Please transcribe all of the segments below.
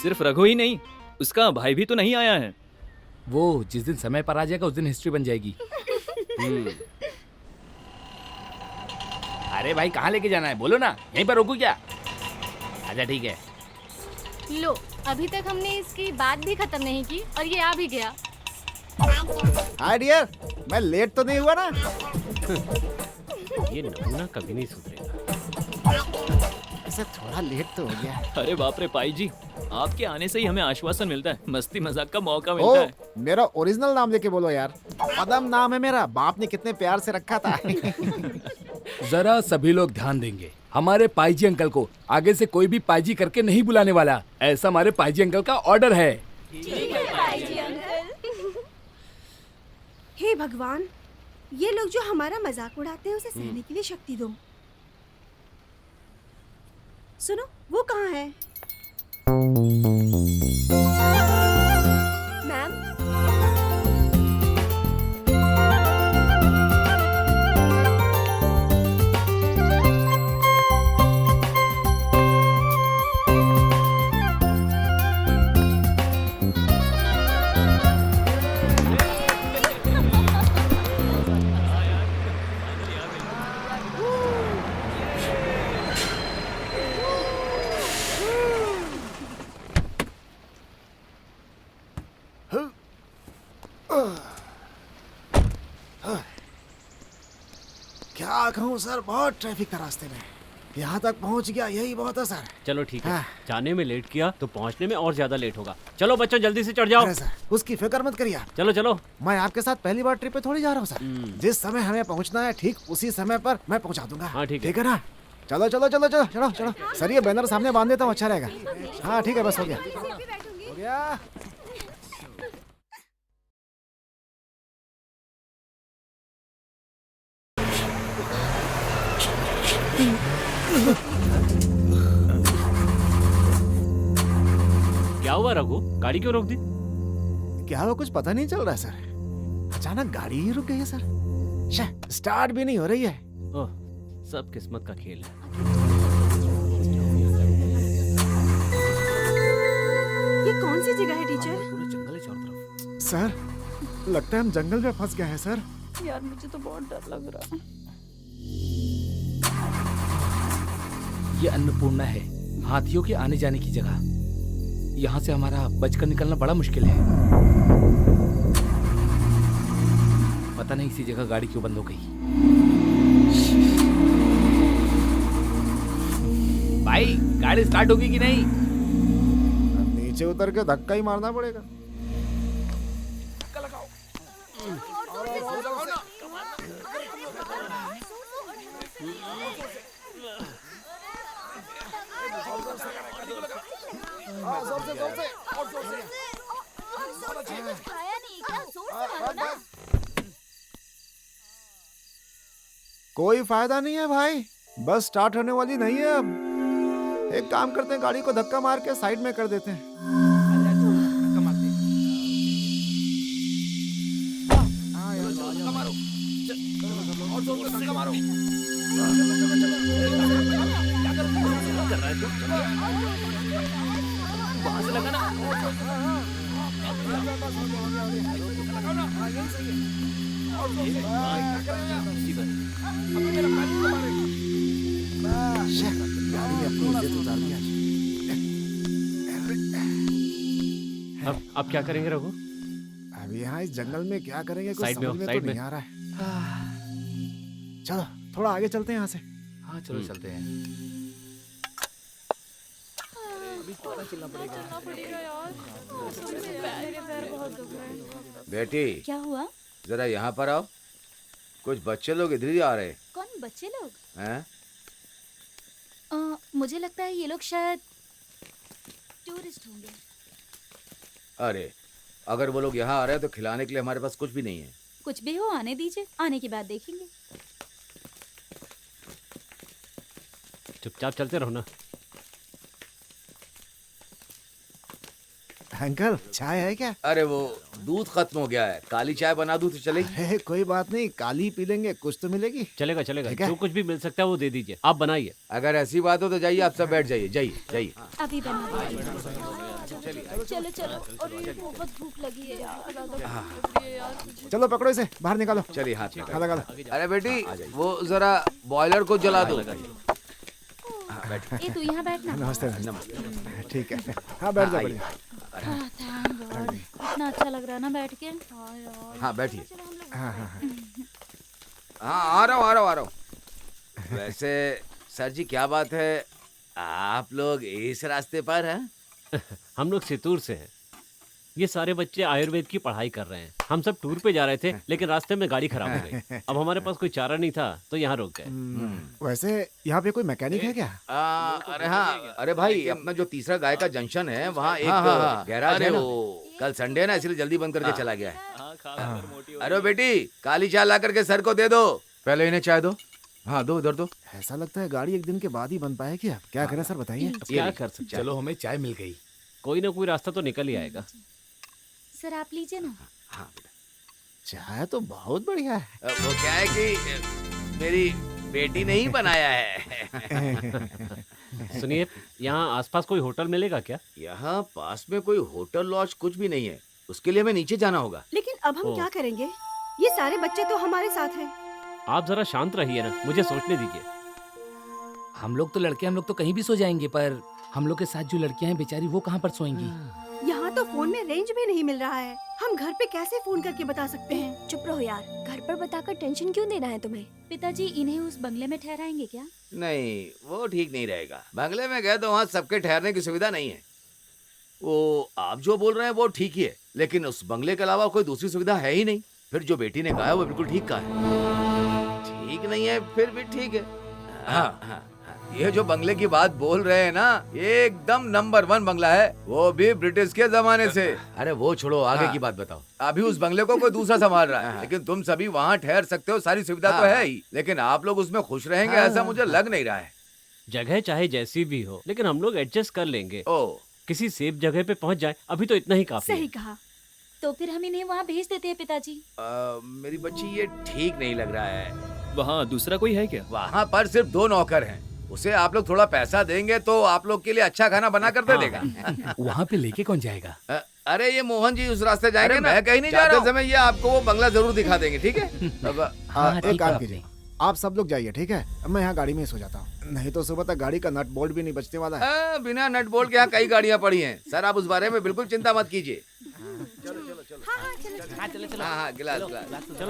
सिर्फ रघु ही नहीं, उसका भाई भी तो नहीं आया है। वो जिस दिन समय पर आ जाएगा उस दिन हिस्ट्री बन जाएगी। अरे भाई कहाँ लेके जाना है बोलो ना, यहीं पर रोकू क्या? अच्छा ठीक है। लो, अभी तक हमने इसकी बात भी खत्म नहीं की और ये आ भी गया। हाय डियर, मैं लेट तो नहीं हुआ ना? ये नमूना कभी नहीं सुधरेगा। ऐसे थोड़ा लेट तो हो गया। अरे बाप रे पाई जी, आपके आने से ही हमें आश्वासन मिलता है, मस्ती मजाक का मौका मिलता है। मेरा ओरिजिनल नाम लेके बोलो यार। पदम नाम है मेरा, बाप ने कितने प्यार से रखा था। जरा सभी लोग ध्यान देंगे, हमारे पाईजी अंकल को आगे से कोई भी पाईजी करके नहीं बुलाने वाला, ऐसा हमारे पाईजी अंकल का ऑर्डर है। हे भगवान, ये लोग जो हमारा मजाक उड़ाते हैं उसे सहने के लिए शक्ति दो। सुनो, वो कहाँ है? मैम, क्या कहूँ सर, बहुत ट्रैफिक था रास्ते में, यहाँ तक पहुँच गया, यही बहुत है सर। चलो ठीक है, हाँ। जाने में लेट किया तो पहुंचने में और ज्यादा लेट होगा। चलो बच्चों जल्दी से चढ़ जाओ। अरे सर, उसकी फिक्र मत करिए आप। चलो चलो। मैं आपके साथ पहली बार ट्रिप पे थोड़ी जा रहा हूँ सर। जिस समय हमें पहुँचना है ठीक उसी समय पर मैं पहुँचा दूंगा। हाँ, ठीक है। ठीक है ना? चलो चलो चलो चलो चलो चलो सर, ये बैनर सामने बांध देता हूँ, अच्छा रहेगा। हाँ ठीक है, बस हो गया हो गया। क्या हुआ रघु, गाड़ी क्यों रोक दी? क्या हुआ, कुछ पता नहीं चल रहा है सर, अचानक गाड़ी ही रुक गई है सर, स्टार्ट भी नहीं हो रही है। ओह, सब किस्मत का खेल है। ये कौन सी जगह है टीचर? पूरे जंगल है चारों तरफ। सर लगता है हम जंगल में फंस गए हैं सर। यार मुझे तो बहुत डर लग रहा है। ये अन्नपूर्णा है, हाथियों के आने जाने की जगह। यहाँ से हमारा बचकर निकलना बड़ा मुश्किल है। पता नहीं इसी जगह गाड़ी क्यों बंद हो गई। भाई गाड़ी स्टार्ट होगी कि नहीं? अब नीचे उतर के धक्का ही मारना पड़ेगा। कोई फायदा नहीं है भाई, बस स्टार्ट होने वाली नहीं है अब। एक काम करते हैं, गाड़ी को धक्का मार के साइड में कर देते हैं। अब क्या करेंगे रघु? अब यहाँ इस जंगल में क्या करेंगे, कुछ साइड में समझ हो, में तो साइड नहीं में। आ रहा है। चलो थोड़ा आगे चलते हैं यहाँ से। हाँ चलो चलते हैं। बेटी क्या हुआ? जरा यहाँ पर आओ, कुछ बच्चे लोग इधर ही आ रहे हैं। कौन बच्चे लोग? हैं? मुझे लगता है ये लोग शायद टूरिस्ट होंगे। अरे अगर वो लोग यहाँ आ रहे हैं तो खिलाने के लिए हमारे पास कुछ भी नहीं है। कुछ भी हो, आने दीजिए, आने के बाद देखेंगे। चुपचाप चलते रहो ना। अंकल चाय है क्या? अरे वो दूध खत्म हो गया है, काली चाय बना दूं तो चलेगी? अरे कोई बात नहीं, काली पी लेंगे, कुछ तो मिलेगी। चलेगा चलेगा, ठीक है। जो कुछ भी मिल सकता है वो दे दीजिए, आप बनाइए। अगर ऐसी बात हो तो जाइए, आप सब बैठ जाइए, जाइए जाइए। अभी बना दीजिए। चलो चलो। और ये बहुत भूख लगी है यार। चलो पकड़ो इसे, बाहर निकालो। चलिए हाथ में हाँ, लगा लो। अरे बेटी वो जरा बॉयलर को जला दो। ए तू यहाँ बैठना। नमस्ते नमस्ते। ठीक है, हाँ बैठ जाओ। बढ़िया। थैंक गॉड, इतना अच्छा लग रहा है ना बैठ के। हाँ यार। हाँ बैठिए। हाँ हाँ हाँ। हाँ आ रहा हूँ। वैसे सर जी क्या बात है, आप लोग इस रास्ते पर हैं? हम लोग सितूर से हैं। ये सारे बच्चे आयुर्वेद की पढ़ाई कर रहे हैं। हम सब टूर पे जा रहे थे, लेकिन रास्ते में गाड़ी खराब हो गई। अब हमारे पास कोई चारा नहीं था, तो यहाँ रुक गए। वैसे यहाँ पे कोई मैकेनिक है क्या? अरे हाँ, अरे भाई अपना जो तीसरा गाय का जंक्शन है वहाँ एक गैराज है ना। कल संडे है ना, इसलिए जल्दी बंद करके चला गया है। अरे बेटी काली चाय ला करके सर को दे दो। पहले इन्हें चाय दो। हाँ दो, उधर दो। ऐसा लगता है गाड़ी एक दिन के बाद ही बन पाए क्या? क्या करें सर बताइए। अब क्या कर सकते हैं? चलो हमें चाय मिल गई। कोई ना कोई रास्ता तो निकल ही आएगा। सर आप लीजिए ना। हाँ बेटा। चाय तो बहुत बढ़िया है। वो क्या है कि मेरी बेटी ने ही बनाया है। सुनिए, यहाँ आसपास कोई होटल मिलेगा क्या? यहाँ पास में कोई होटल लॉज कुछ भी नहीं है, उसके लिए हमें नीचे जाना होगा। लेकिन अब हम क्या करेंगे? ये सारे बच्चे तो हमारे साथ हैं। आप जरा शांत रहिए ना, मुझे सोचने दीजिए। हम लोग तो लड़के, हम लोग तो कहीं भी सो जाएंगे, पर हम लोग के साथ जो लड़कियां हैं बेचारी वो कहाँ पर सोएंगी? यहाँ तो फोन में रेंज भी नहीं मिल रहा है। हम घर पे कैसे फोन करके बता सकते हैं? चुप रहो यार, घर पर बताकर टेंशन क्यों देना है तुम्हें? पिताजी इन्हें उस बंगले में ठहराएंगे क्या? नहीं, वो ठीक नहीं रहेगा। बंगले में गए तो वहाँ सबके ठहरने की सुविधा नहीं है। वो आप जो बोल रहे हैं वो ठीक ही है, लेकिन उस बंगले के अलावा कोई दूसरी सुविधा है ही नहीं। फिर जो बेटी ने कहा है वो बिल्कुल ठीक कहा है। ठीक नहीं है फिर भी ठीक है। हाँ हाँ, ये जो बंगले की बात बोल रहे हैं ना, एकदम नंबर 1 बंगला है, वो भी ब्रिटिश के जमाने से। अरे वो छोड़ो, आगे की बात बताओ। अभी उस बंगले को कोई दूसरा संभाल रहा है, लेकिन तुम सभी वहाँ ठहर सकते हो, सारी सुविधा तो है ही। लेकिन आप लोग उसमें खुश रहेंगे ऐसा मुझे लग नहीं रहा है। जगह चाहे जैसी भी हो, लेकिन हम लोग एडजस्ट कर लेंगे। ओ, किसी सेफ जगह पे पहुँच जाए, अभी तो इतना ही काफी है। सही कहा। तो फिर हम इन्हें वहाँ भेज देते हैं पिताजी। मेरी बच्ची ये ठीक नहीं लग रहा है। वहाँ दूसरा कोई है क्या? वहाँ पर सिर्फ 2 नौकर हैं। उसे आप लोग थोड़ा पैसा देंगे तो आप लोग के लिए अच्छा खाना बना कर दे देगा। वहाँ पे लेके कौन जाएगा? अरे ये मोहन जी उस रास्ते जाएंगे ना, मैं कहीं नहीं जा रहा हूँ। समय ये आपको वो बंगला जरूर दिखा देंगे, ठीक है? अब एक काम कीजिए, आप सब लोग जाइए, ठीक है? मैं यहाँ गाड़ी में ही सो जाता हूँ, नहीं तो सुबह तक गाड़ी का नट बोल्ट भी नहीं बचने वाला है। बिना नट बोल्ट के यहाँ कई गाड़ियाँ पड़ी हैं। सर आप उस बारे में बिल्कुल चिंता मत कीजिए। हाँ गिलास चलो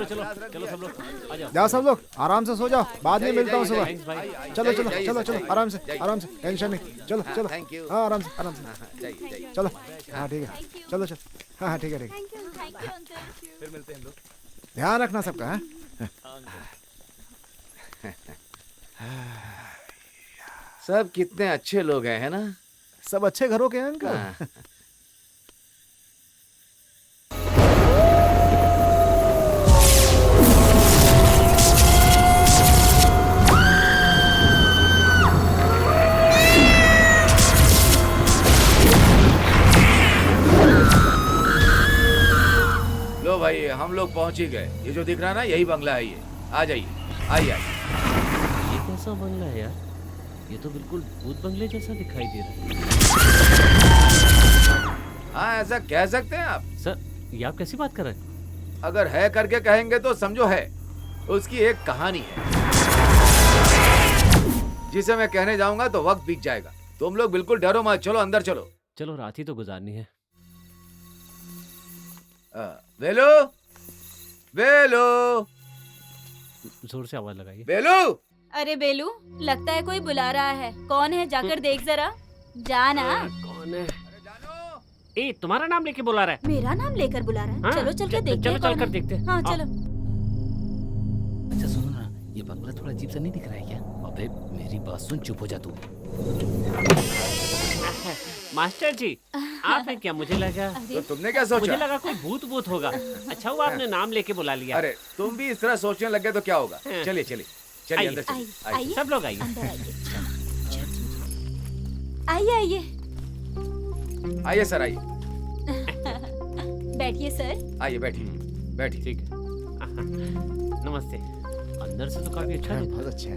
चलो चलो सब लोग आ जाओ। जाओ सब लोग आराम से सो जाओ, बाद में मिलता हूँ सुबह। थैंक्स भाई। चलो चलो चलो चलो, आराम से टेंशन नहीं। चलो चलो, थैंक यू। हाँ आराम से चलो। हाँ ठीक है, चलो चलो। हाँ ठीक है ठीक है, फिर मिलते हैं हम लोग। ध्यान रखना सबका। हाँ सब कितने अच्छे लोग हैं, है ना? सब अच्छे घरों के हैं अंकल। लो भाई हम लोग पहुंच ही गए। ये जो दिख रहा है ना, यही बंगला है। ये आ जाइए, आइए आइए। ये कैसा बंगला है यार? ये तो बिल्कुल भूत बंगले जैसा दिखाई दे रहा है। हाँ ऐसा कह सकते हैं आप। सर ये आप कैसी बात कर रहे हैं? अगर है करके कहेंगे तो समझो है। उसकी एक कहानी है जिसे मैं कहने जाऊंगा तो वक्त बीत जाएगा। तुम लोग बिल्कुल डरो मत, चलो अंदर चलो। चलो रात ही तो गुजारनी है। वेलू, वेलू, जोर से आवाज लगाइए। वेलू। अरे बेलू, लगता है कोई बुला रहा है। कौन है जाकर देख जरा। जाना। कौन है? ए तुम्हारा नाम लेके बुला रहा है। मेरा नाम लेकर बुला रहा है? हाँ, चलो चल के देखते चलो हैं चल कौन कर है। देखते हैं। हाँ चलो। अच्छा सुनो ना, ये बंगला थोड़ा अजीब सा नहीं दिख रहा है क्या? अबे मेरी बात सुन, चुप हो जा तू। मास्टर जी आप हैं क्या? मुझे लगा तो तुमने क्या मुझे सोचा? लगा कोई भूत होगा। अच्छा हुआ आपने नाम लेके बुला लिया। अरे तुम भी इस तरह सोचने लग गए तो क्या होगा? हाँ। चलिए चलिए चलिए आइए, अंदर चलिए। आइए, आइए। सब लोग आइए। अंदर आइए। आइए आइए, आइए सर, आइए बैठिए सर। आइए, बैठिए बैठिए। ठीक है। नमस्ते। अंदर से तो काफी अच्छा हाँ, दिख बहुत अच्छा है।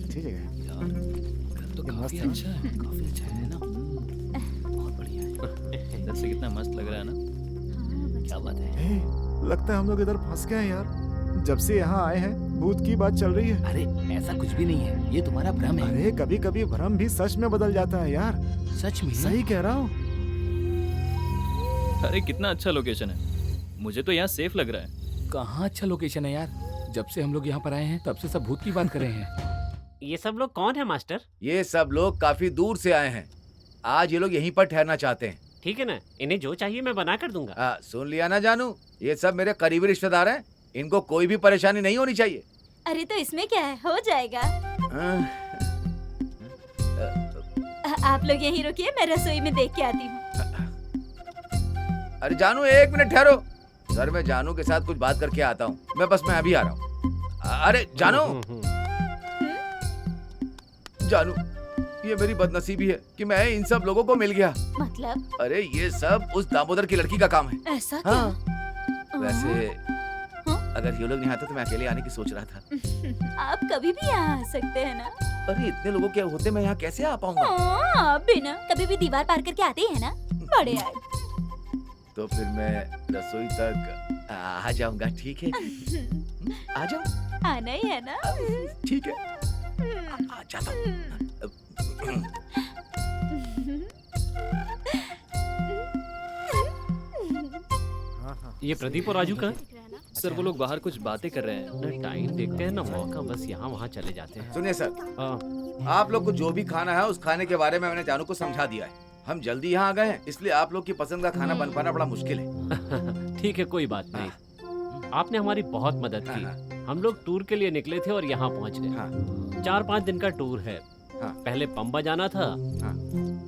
ठीक है यार घर तो काफी अच्छा है, काफी अच्छा है ना? बहुत बढ़िया। इधर से कितना मस्त लग रहा है ना। क्या बात है। हे, लगता है हम लोग इधर फंस गए हैं यार। जब से यहाँ आए हैं भूत की बात चल रही है। अरे ऐसा कुछ भी नहीं है, ये तुम्हारा भ्रम है। अरे कभी कभी भ्रम भी सच में बदल जाता है यार। सच में सही कह रहा हूँ। अरे कितना अच्छा लोकेशन है, मुझे तो यहाँ सेफ लग रहा है। कहाँ अच्छा लोकेशन है यार। जब से हम लोग यहाँ पर आए हैं तब से सब भूत की बात कर रहे हैं। ये सब लोग कौन है मास्टर? ये सब लोग काफी दूर से आए हैं। आज ये लोग यहीं पर ठहरना चाहते हैं। ठीक है ना, इन्हें जो चाहिए मैं बना कर दूंगा। सुन लिया ना जानू, ये सब मेरे करीबी रिश्तेदार हैं। इनको कोई भी परेशानी नहीं होनी चाहिए। अरे तो इसमें क्या है, हो जाएगा। आप लोग यहीं रुकिए, मैं रसोई में देख के आती हूँ। अरे जानू एक मिनट ठहरो, सर मैं जानू के साथ कुछ बात करके आता हूँ। मैं अभी आ रहा हूँ। अरे जानू, जानू ये मेरी बदनसीबी है कि मैं इन सब लोगों को मिल गया। मतलब? अरे ये सब उस दामोदर की लड़की का काम है। ऐसा क्या? हाँ। वैसे अगर ये लोग नहीं आते तो मैं अकेले आने की सोच रहा था। आप कभी भी यहाँ आ सकते हैं ना। अरे इतने लोगों के होते मैं यहाँ कैसे आ पाऊंगा? आप भी ना कभी भी दीवार पार करके आते हैं ना, बड़े आए। तो फिर मैं रसोई तक आ जाऊंगा, ठीक है? आ जाऊं? आना ही है ना। ठीक है, आ जाता हूँ। ये प्रदीप और राजू का सर वो लोग बाहर कुछ बातें कर रहे हैं। ना टाइम देखते हैं ना मौका, बस यहाँ वहाँ चले जाते हैं। सुनिए सर, हाँ, आप लोग को जो भी खाना है उस खाने के बारे में मैंने जानू को समझा दिया है। हम जल्दी यहाँ आ गए हैं, इसलिए आप लोग की पसंद का खाना बन पाना बड़ा मुश्किल है। ठीक है, कोई बात नहीं। आपने हमारी बहुत मदद की। हम लोग टूर के लिए निकले थे और यहाँ पहुँच गए। 4-5 दिन का टूर है। पहले पंबा जाना था,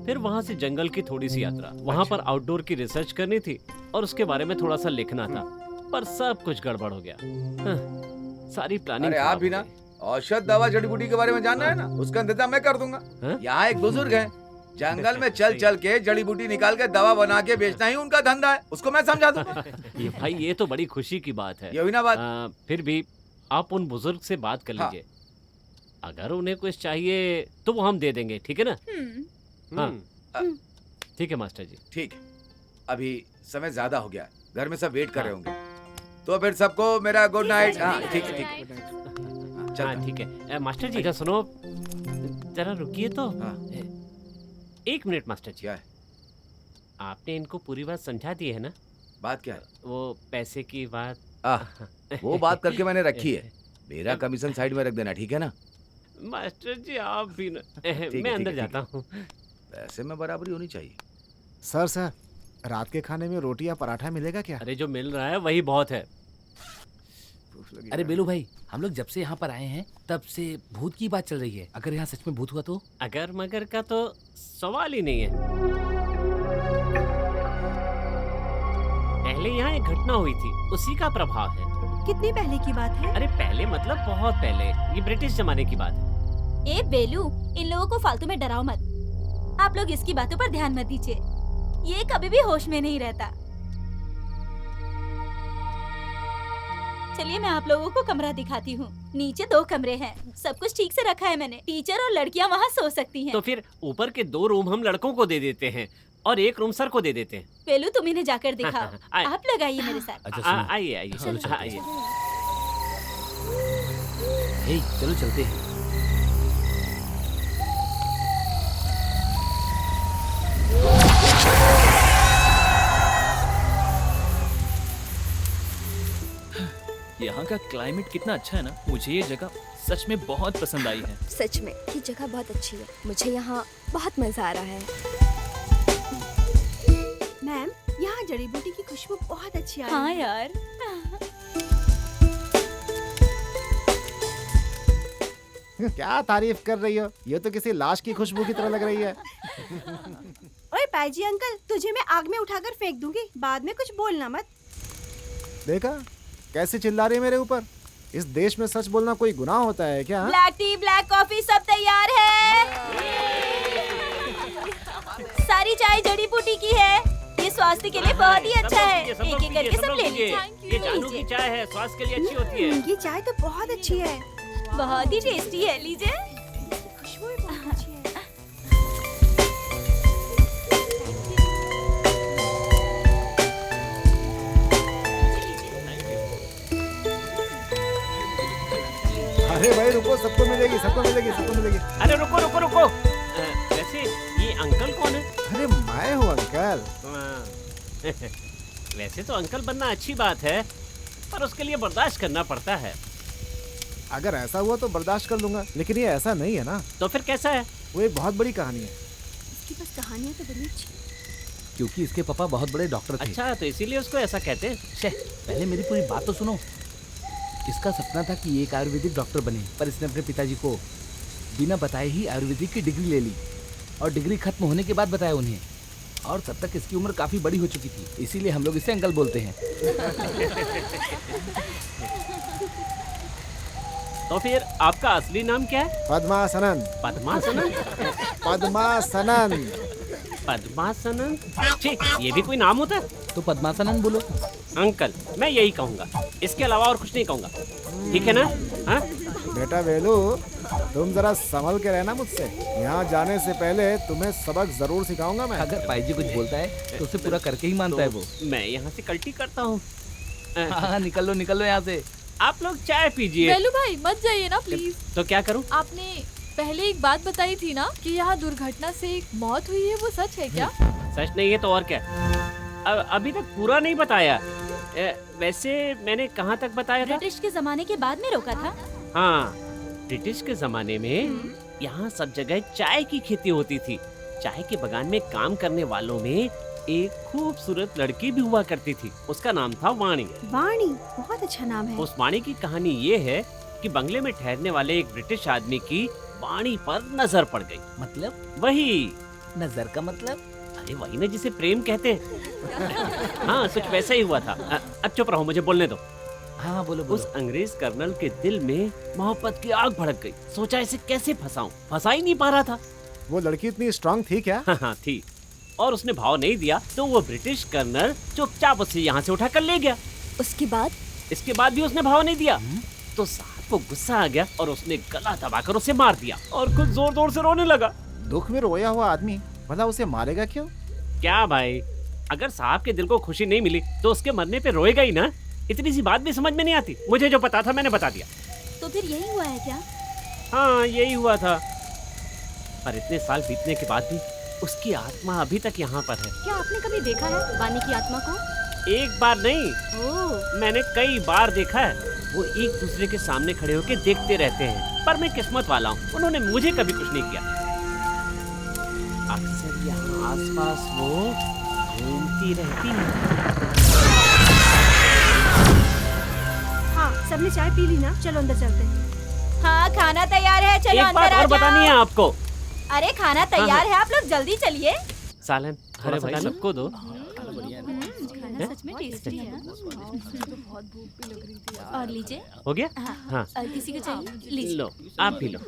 फिर वहाँ से जंगल की थोड़ी सी यात्रा, वहाँ पर आउटडोर की रिसर्च करनी थी और उसके बारे में थोड़ा सा लिखना था, पर सब कुछ गड़बड़ हो गया। सारी प्लानिंग। अरे आप भी ना औषध दवा जड़ी बूटी के बारे में जानना है ना, उसका इंतजाम मैं कर दूंगा। यहाँ एक बुजुर्ग है, जंगल में चल चल के जड़ी बूटी निकाल के दवा बना के बेचना ही उनका धंधा है, उसको मैं समझा दूंगा। ये भाई ये तो बड़ी खुशी की बात है। ये हुई ना बात। फिर भी आप उन बुजुर्ग से बात कर लीजिए। अगर उन्हें कुछ चाहिए तो वो हम दे देंगे, ठीक है ना? हाँ ठीक है मास्टर जी। ठीक है, अभी समय ज्यादा हो गया, घर में सब वेट कर रहे होंगे, तो फिर सबको मेरा गुड नाइट। हाँ ठीक है, ठीक है। हाँ ठीक है। मास्टर जी, अच्छा सुनो, जरा रुकिए तो। 1 मिनट मास्टर जी। क्या है? आपने इनको पूरी बात समझा दी है ना? बात क्या है? वो पैसे की बात। वो बात करके मैंने रखी है। मेरा कमीशन साइड में रख देना, ठीक है ना? मास्टर जी आप भी ना। मैं अंदर जाता हूँ। पैसे में बराबरी होनी चाहिए। सर रात के खाने में रोटी या पराठा मिलेगा क्या? अरे जो मिल रहा है वही बहुत है। अरे बेलू भाई, हम लोग जब से यहाँ पर आए हैं तब से भूत की बात चल रही है। अगर यहाँ सच में भूत हुआ तो? अगर मगर का तो सवाल ही नहीं है। पहले यहाँ एक घटना हुई थी, उसी का प्रभाव है। कितनी पहले की बात है? अरे पहले मतलब बहुत पहले, ये ब्रिटिश जमाने की बात है। ए बेलू, इन लोगों को फालतू में डराओ मत। आप लोग इसकी बातों पर ध्यान मत दीजिए, ये कभी भी होश में नहीं रहता। चलिए मैं आप लोगों को कमरा दिखाती हूँ। नीचे 2 कमरे हैं, सब कुछ ठीक से रखा है मैंने। टीचर और लड़कियाँ वहाँ सो सकती हैं। तो फिर ऊपर के 2 रूम हम लड़कों को दे देते हैं और 1 रूम सर को दे देते हैं। बेलू तुम इन्हें जाकर दिखाओ। आप लोग आइए मेरे साथ। अच्छा सुनो। आइए आइए आइए। हे, चलो चलते हैं। यहाँ का क्लाइमेट कितना अच्छा है ना, मुझे ये जगह सच में बहुत पसंद आई है। सच में ये जगह बहुत अच्छी है, मुझे यहाँ बहुत मजा आ रहा है। मैम, यहाँ जड़ी बूटी की खुशबू बहुत अच्छी आ रही हाँ है। यार। क्या तारीफ कर रही हो? ये तो किसी लाश की खुशबू की तरह लग रही है। ओए पाजी अंकल, तुझे मैं आग में उठाकर फेंक दूंगी, बाद में कुछ बोलना मत। देखा कैसे चिल्ला रही है मेरे ऊपर? इस देश में सच बोलना कोई गुनाह होता है क्या? ब्लैक टी, ब्लैक कॉफी सब तैयार है। सारी चाय जड़ी बूटी की है, ये स्वास्थ्य के लिए बहुत ही अच्छा है। एक एक करके सब ले लीजिए। ये जानू की चाय है, स्वास्थ्य के लिए अच्छी होती है। ये चाय तो बहुत अच्छी है, बहुत ही टेस्टी है, लीजिए। खुशबू भी बहुत अच्छी है। सबको मिलेगी, सबको मिलेगी, सबको मिलेगी। अरे रुको रुको रुको, वैसे ये अंकल कौन है? अरे मैं हूँ अंकल। वैसे तो अंकल बनना अच्छी बात है, पर उसके लिए बर्दाश्त करना पड़ता है। अगर ऐसा हुआ तो बर्दाश्त कर लूंगा, लेकिन ये ऐसा नहीं है ना। तो फिर कैसा है? वो एक बहुत बड़ी कहानी है। इसकी बस कहानियाँ तो बनी अच्छी। क्योंकि इसके पापा बहुत बड़े डॉक्टर थे। अच्छा, तो इसीलिए उसको ऐसा कहते हैं। छे, पहले मेरी पूरी बात तो सुनो। इसका सपना था कि ये एक आयुर्वेदिक डॉक्टर बने, पर इसने अपने पिताजी को बिना बताए ही आयुर्वेदिक की डिग्री ले ली और डिग्री खत्म होने के बाद बताया उन्हें। और तब तक इसकी उम्र काफी बड़ी हो चुकी थी, इसीलिए हम लोग इसे अंकल बोलते हैं। तो फिर आपका असली नाम क्या है? पद्मासनन। पद्मासनन? पद्मासनन। पद्मासनन? ठीक, ये भी कोई नाम होता है? तो पद्मासनन बोलो। अंकल, मैं यही कहूँगा, इसके अलावा और कुछ नहीं कहूँगा, ठीक है ना? हाँ? बेटा वेलू, तुम जरा संभल के रहना मुझसे। यहाँ जाने से पहले तुम्हें सबक जरूर सिखाऊंगा मैं। अगर पाई जी कुछ बोलता है तो उसे पूरा करके ही मानता है वो। मैं यहाँ से कल्टी करता हूँ। हाँ, निकल लो यहाँ से। आप लोग चाय पीजिए। वेलू भाई मत जाइए ना प्लीज। तो क्या करूँ? आपने पहले एक बात बताई थी ना कि यहाँ दुर्घटना से एक मौत हुई है, वो सच है क्या? सच नहीं है तो और क्या? अभी तक पूरा नहीं बताया। वैसे मैंने कहाँ तक बताया था? ब्रिटिश के जमाने के बाद में रोका था। हाँ, ब्रिटिश के जमाने में यहाँ सब जगह चाय की खेती होती थी। चाय के बगान में काम करने वालों में एक खूबसूरत लड़की भी हुआ करती थी। उसका नाम था वाणी। वाणी, बहुत अच्छा नाम है। उस वाणी की कहानी ये है कि बंगले में ठहरने वाले एक ब्रिटिश आदमी की वाणी पर नजर पड़ गई। मतलब? वही नजर का मतलब? अरे वही ना जिसे प्रेम कहते हैं। हाँ, कुछ वैसा ही हुआ था। अब चुप रहो, मुझे बोलने दो। हाँ बोलो बोलो। उस अंग्रेज कर्नल के दिल में मोहब्बत की आग भड़क गई। सोचा इसे कैसे फंसाऊं, फंसा ही नहीं पा रहा था। वो लड़की इतनी स्ट्रांग थी क्या? हाँ थी, और उसने भाव नहीं दिया तो वो ब्रिटिश कर्नल चुपचाप उसे यहाँ से उठा कर ले गया। उसके बाद? इसके बाद भी उसने भाव नहीं दिया तो साहब को गुस्सा आ गया और उसने गला दबाकर उसे मार दिया और खुद जोर जोर से रोने लगा। दुख में रोया हुआ आदमी भला उसे मारेगा क्यों? क्या भाई, अगर साहब के दिल को खुशी नहीं मिली तो उसके मरने पे रोएगा ही ना। इतनी सी बात भी समझ में नहीं आती। मुझे जो पता था मैंने बता दिया। तो फिर यही हुआ है क्या? हाँ, यही हुआ था। पर इतने साल बीतने के बाद भी उसकी आत्मा अभी तक यहाँ पर है। क्या आपने कभी देखा है वाणी की आत्मा को? एक बार नहीं, ओह, मैंने कई बार देखा है। वो एक दूसरे के सामने खड़े होकर देखते रहते हैं। पर मैं किस्मत वाला हूँ, उन्होंने मुझे कभी कुछ नहीं किया। अक्सर यहाँ आसपास वो घूमती रहती है। हाँ, सबने चाय पी ली ना? चलो अंदर चलते हैं। हाँ, खाना तैयार है, चलो एक अंदर बात आ और बतानी है जाओ। आपको। अरे खाना तैयार है, आप लोग जल्दी चलिए। सालन, अरे भाई सबको दो। खाना सच में टेस्टी है। और लीजिए। हो गया? हाँ, और किसी को चाहिए? लीजिए। लो, आप भी लो।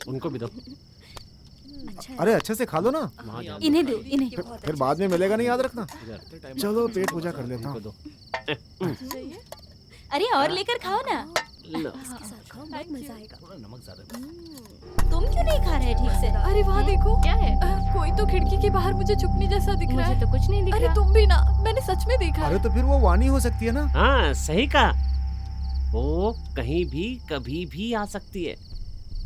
उनको भी दो। अरे अच्छे से खा लो ना, इन्हें दो, इन्हें। फिर बाद में मिलेगा नहीं, याद रखना। चलो पेट पूजा कर लेता हूँ। अरे और लेकर खाओ ना। लो। इसके साथ खाओ, बहुत मजा आएगा। नमक ज्यादा। तुम क्यों नहीं खा रहे ठीक से? अरे वहाँ देखो, क्या है? कोई तो खिड़की के बाहर मुझे छुपने जैसा दिख रहा मुझे है। तो कुछ नहीं दिख अरे रहा। तुम भी ना, मैंने सच में देखा अरे है। तो फिर वो वाणी हो सकती है ना? हाँ, सही कहा। वो कहीं भी कभी भी आ सकती है।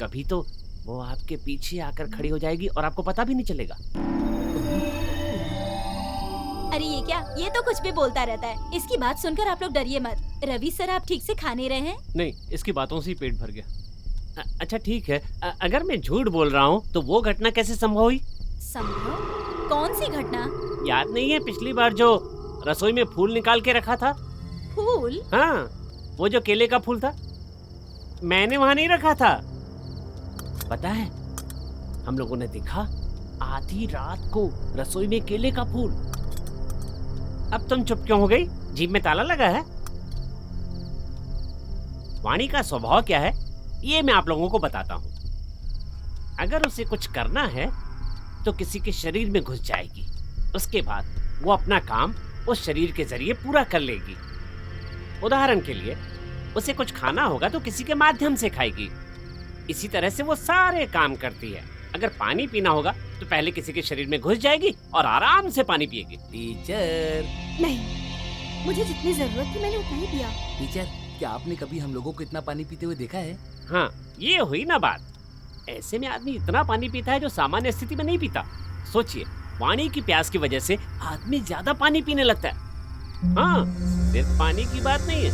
कभी तो वो आपके पीछे आकर खड़ी हो जाएगी और आपको पता भी नहीं चलेगा। अरे ये क्या, ये तो कुछ भी बोलता रहता है। इसकी बात सुनकर आप लोग डरिए मत। रवि सर, आप ठीक से खा नहीं रहे हैं? नहीं, इसकी बातों से ही पेट भर गया। अच्छा ठीक है, अगर मैं झूठ बोल रहा हूँ तो वो घटना कैसे संभव हुई? संभव? कौन सी घटना? याद नहीं है पिछली बार जो रसोई में फूल निकाल के रखा था? फूल? हाँ, वो जो केले का फूल था, मैंने वहाँ नहीं रखा था। पता है, हम लोगों ने देखा आधी रात को रसोई में केले का फूल। अब तुम चुप क्यों हो गई? जीभ में ताला लगा है? वाणी का स्वभाव क्या है ये मैं आप लोगों को बताता हूँ। अगर उसे कुछ करना है तो किसी के शरीर में घुस जाएगी। उसके बाद वो अपना काम उस शरीर के जरिए पूरा कर लेगी। उदाहरण के लिए, उसे कुछ खाना होगा तो किसी के माध्यम से खाएगी। इसी तरह से वो सारे काम करती है। अगर पानी पीना होगा तो पहले किसी के शरीर में घुस जाएगी और आराम से पानी पिएगी। टीचर, नहीं, मुझे जितनी जरूरत थी मैंने उतना ही पिया। टीचर, क्या आपने कभी हम लोगों को इतना पानी पीते हुए देखा है? हाँ, ये हुई ना बात। ऐसे में आदमी इतना पानी पीता है जो सामान्य स्थिति में नहीं पीता। सोचिए, पानी की प्यास की वजह से आदमी ज्यादा पानी पीने लगता है। हाँ, सिर्फ पानी की बात नहीं है,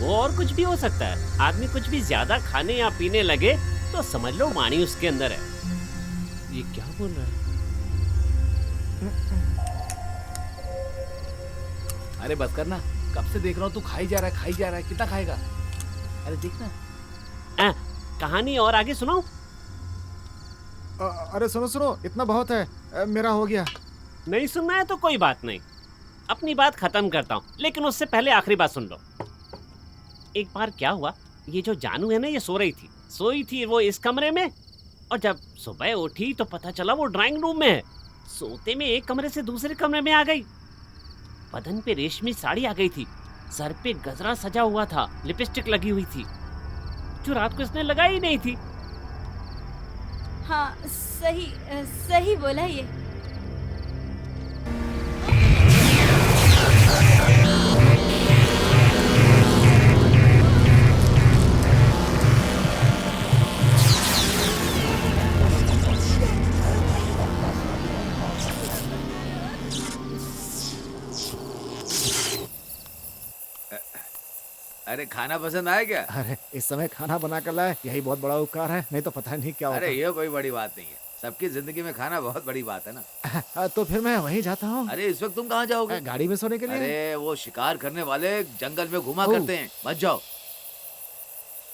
वो और कुछ भी हो सकता है। आदमी कुछ भी ज्यादा खाने या पीने लगे तो समझ लो वाणी उसके अंदर है। ये क्या बोल रहा है? अरे बस करना, कब से देख रहा हूँ तू खाई जा रहा है, कितना खाएगा? अरे देखना। कहानी और आगे सुनाओ। अरे सुनो, इतना बहुत है, मेरा हो गया। नहीं सुनना है तो कोई बात नहीं, अपनी बात खत्म करता हूँ, लेकिन उससे पहले आखिरी बात सुन लो। एक बार क्या हुआ, ये जो जानू है ना, ये सोई थी वो इस कमरे में, और जब सुबह उठी तो पता चला वो ड्राइंग रूम में है। सोते में एक कमरे से दूसरे कमरे में आ गई। बदन पे रेशमी साड़ी आ गई थी, सर पे गजरा सजा हुआ था, लिपस्टिक लगी हुई थी, जो रात को इसने लगाई नहीं थी। हाँ, सही बोला ये। अरे खाना पसंद आया क्या? अरे इस समय खाना बना कर लाए, यही बहुत बड़ा उपकार है, नहीं तो पता नहीं क्या होता। अरे ये कोई बड़ी बात नहीं है, सबकी जिंदगी में खाना बहुत बड़ी बात है ना। तो फिर मैं वहीं जाता हूँ। अरे इस वक्त तुम कहाँ जाओगे? गाड़ी में सोने के लिए। अरे वो शिकार करने वाले जंगल में घुमा करते हैं, मत जाओ।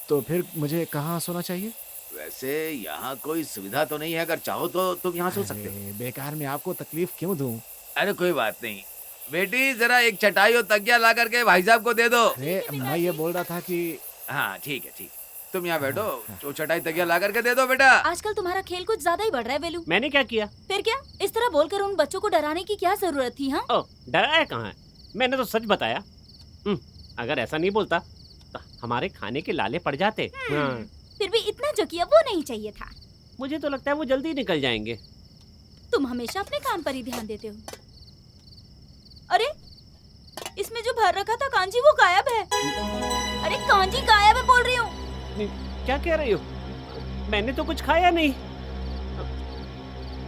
तो फिर मुझे कहाँ सोना चाहिए? वैसे यहाँ कोई सुविधा तो नहीं है, अगर चाहो तो तुम यहाँ सो सकते हो। बेकार में आपको तकलीफ क्यों दूं? अरे कोई बात नहीं बेटी, जरा एक चटाई और तकिया ला करके भाई साहब को दे दो। अरे मैं ये बोल रहा था कि हाँ ठीक है, तुम यहाँ बैठो, तो चटाई तकिया ला करके दे दो बेटा। आजकल तुम्हारा खेल कुछ ज्यादा ही बढ़ रहा है वेलू। मैंने क्या किया? फिर क्या, इस तरह बोलकर उन बच्चों को डराने की क्या जरूरत थी? हाँ, ओ, डराया कहाँ है, मैंने तो सच बताया। अगर ऐसा नहीं बोलता तो हमारे खाने के लाले पड़ जाते। हाँ। फिर भी इतना जो किया वो नहीं चाहिए था। मुझे तो लगता है वो जल्दी निकल जाएंगे। तुम हमेशा अपने काम पर ही ध्यान देते हो। अरे इसमें जो भर रखा था कांजी, वो गायब है। अरे कांजी गायब है बोल रही हूँ। क्या कह रही हो? मैंने तो कुछ खाया नहीं।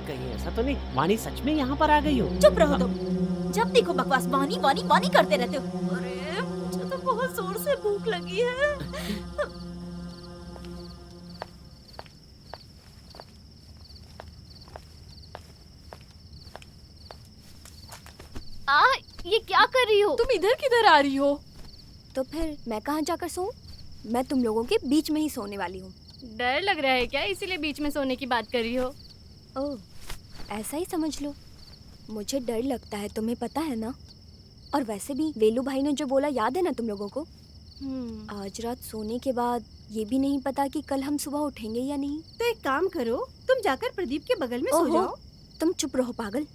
कहीं ऐसा तो नहीं वाणी सच में यहाँ पर आ गई हो? चुप रहो तुम, जब देखो बकवास वाणी वाणी वाणी करते रहते हो। अरे मुझे तो बहुत जोर से भूख लगी है। ये क्या कर रही हो? तुम इधर किधर आ रही हो? तो फिर मैं कहाँ जाकर सोऊं? मैं तुम लोगों के बीच में ही सोने वाली हूँ। डर लग रहा है क्या, इसीलिए बीच में सोने की बात कर रही हो? ओह, ऐसा ही समझ लो। मुझे डर लगता है, तुम्हें पता है ना। और वैसे भी वेलू भाई ने जो बोला याद है ना तुम लोगों को? आज रात सोने के बाद ये भी नहीं पता कि कल हम सुबह उठेंगे या नहीं। तो एक काम करो, तुम जाकर प्रदीप के बगल में सो जाओ। तुम चुप रहो पागल।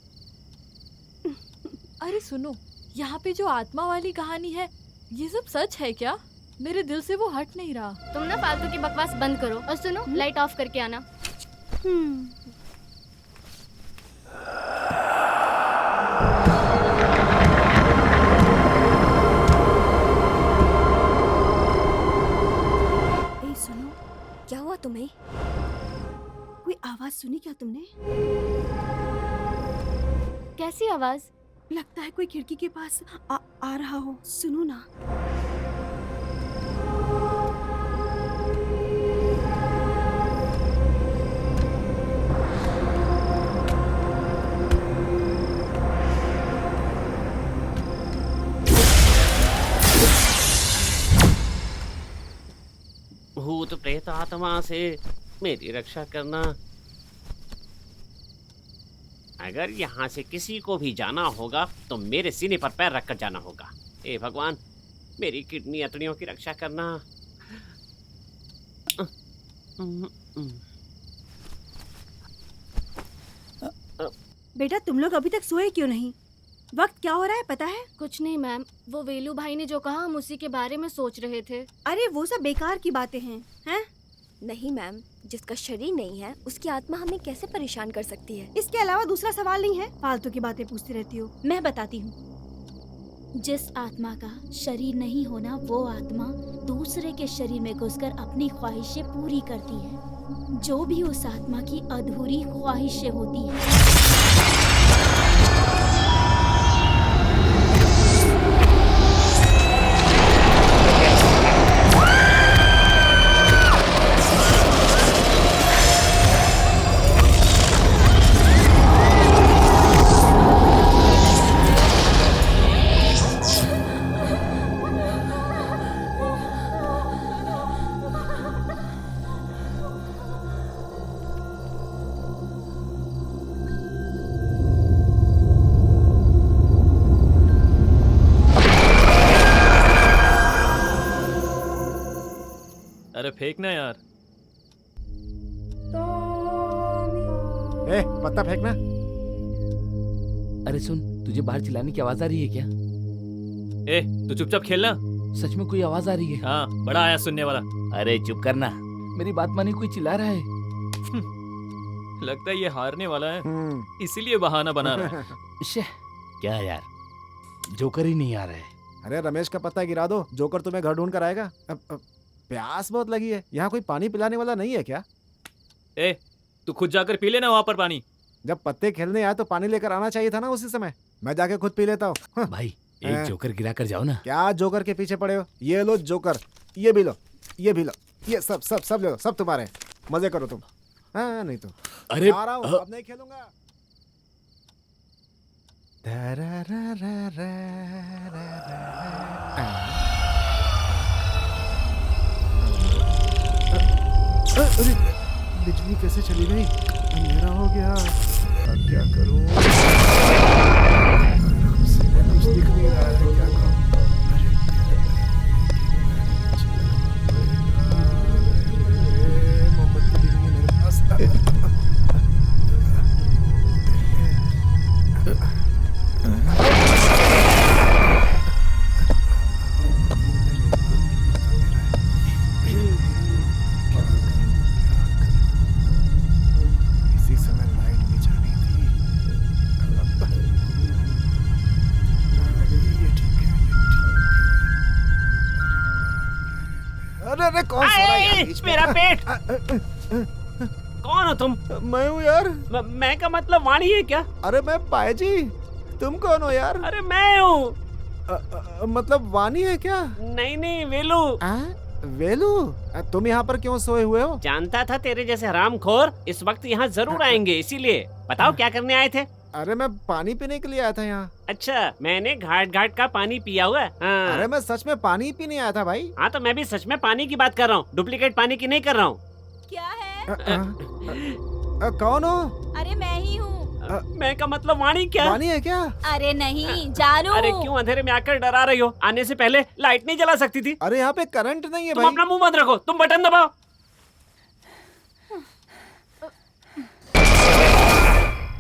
अरे सुनो, यहाँ पे जो आत्मा वाली कहानी है, ये सब सच है क्या? मेरे दिल से वो हट नहीं रहा। तुम ना फालतू की बकवास बंद करो और सुनो, लाइट ऑफ करके आना। सुनो, क्या हुआ तुम्हें? कोई आवाज सुनी क्या तुमने? कैसी आवाज? लगता है कोई खिड़की के पास आ रहा हो। सुनो ना। भूत प्रेत आत्मा से मेरी रक्षा करना। अगर यहाँ से किसी को भी जाना होगा तो मेरे सीने पर पैर रखकर जाना होगा। हे भगवान, मेरी किडनी अतड़ियों की रक्षा करना। बेटा तुम लोग अभी तक सोए क्यों नहीं? वक्त क्या हो रहा है पता है? कुछ नहीं मैम, वो वेलू भाई ने जो कहा हम उसी के बारे में सोच रहे थे। अरे वो सब बेकार की बातें हैं? नहीं मैम, जिसका शरीर नहीं है उसकी आत्मा हमें कैसे परेशान कर सकती है? इसके अलावा दूसरा सवाल नहीं है? फालतू की बातें पूछती रहती हो। मैं बताती हूँ। जिस आत्मा का शरीर नहीं होना वो आत्मा दूसरे के शरीर में घुसकर अपनी ख्वाहिशें पूरी करती है, जो भी उस आत्मा की अधूरी ख्वाहिशें होती हैं। अरे फेंकना यार। ए, पत्ता फेंकना। अरे सुन, तुझे बाहर चिल्लाने की आवाज आ रही है क्या? ए, तू चुपचाप खेलना। सच में कोई आवाज आ रही है? हाँ, बड़ा आया सुनने वाला। अरे चुप करना, मेरी बात मानी, कोई चिल्ला रहा है। लगता है ये हारने वाला है, इसीलिए बहाना बना रहा है। क्या यार, जोकर ही नहीं आ रहा है। अरे रमेश का पत्ता गिरा दो, जोकर तुम्हें घर ढूंढ कर आएगा। प्यास बहुत लगी है, यहाँ कोई पानी पिलाने वाला नहीं है क्या? ए, तू खुद जाकर पी लेना वहाँ पर पानी। जब पत्ते खेलने आए तो पानी लेकर आना चाहिए था ना उसी समय। मैं जाके खुद पी लेता हूँ। भाई एक जोकर गिरा कर जाओ ना। क्या जोकर के पीछे पड़े हो? ये लो जोकर, ये भी लो, ये भी लो, ये सब सब सब ले लो, सब तुम्हारे। मजे करो तुम। हाँ नहीं तो अरे आ रहा हूँ, अब नहीं खेलूंगा। अरे बिजली कैसे चली गई? अंधेरा हो गया, अब क्या करूं? कुछ दिख नहीं रहा है, क्या करूं? अरे मोमबत्ती भी नहीं है मेरे पास। इसी समय लाइट भी जानी थी। ये ठीक है, ये ठीक है। अरे अरे कौन सो रहा है यार बीच में? मेरा पेट। कौन हो तुम? मैं हूँ यार। मैं का मतलब वाणी है क्या? अरे मैं पायजी, तुम कौन हो यार? अरे मैं हूँ। मतलब वाणी है क्या? नहीं नहीं, वेलू। वेलू, तुम यहाँ पर क्यों सोए हुए हो? जानता था तेरे जैसे हरामखोर इस वक्त यहाँ जरूर आएंगे, इसीलिए। बताओ क्या करने आए थे? अरे मैं पानी पीने के लिए आया था यहाँ। अच्छा, मैंने घाट घाट का पानी पिया हुआ है। हाँ। अरे मैं सच में पानी पीने आया था भाई। हाँ तो मैं भी सच में पानी की बात कर रहा हूँ, डुप्लीकेट पानी की नहीं कर रहा हूँ। क्या है? कौन हो? अरे मैं ही हूँ। मैं का मतलब वाणी क्या? वाणी है क्या? अरे नहीं, जानू। अरे क्यों अंधेरे में आकर डरा रही हो? आने से पहले लाइट नहीं जला सकती थी? अरे यहाँ पे करंट नहीं है तुम भाई। अपना मुंह बंद रखो, तुम बटन दबाओ।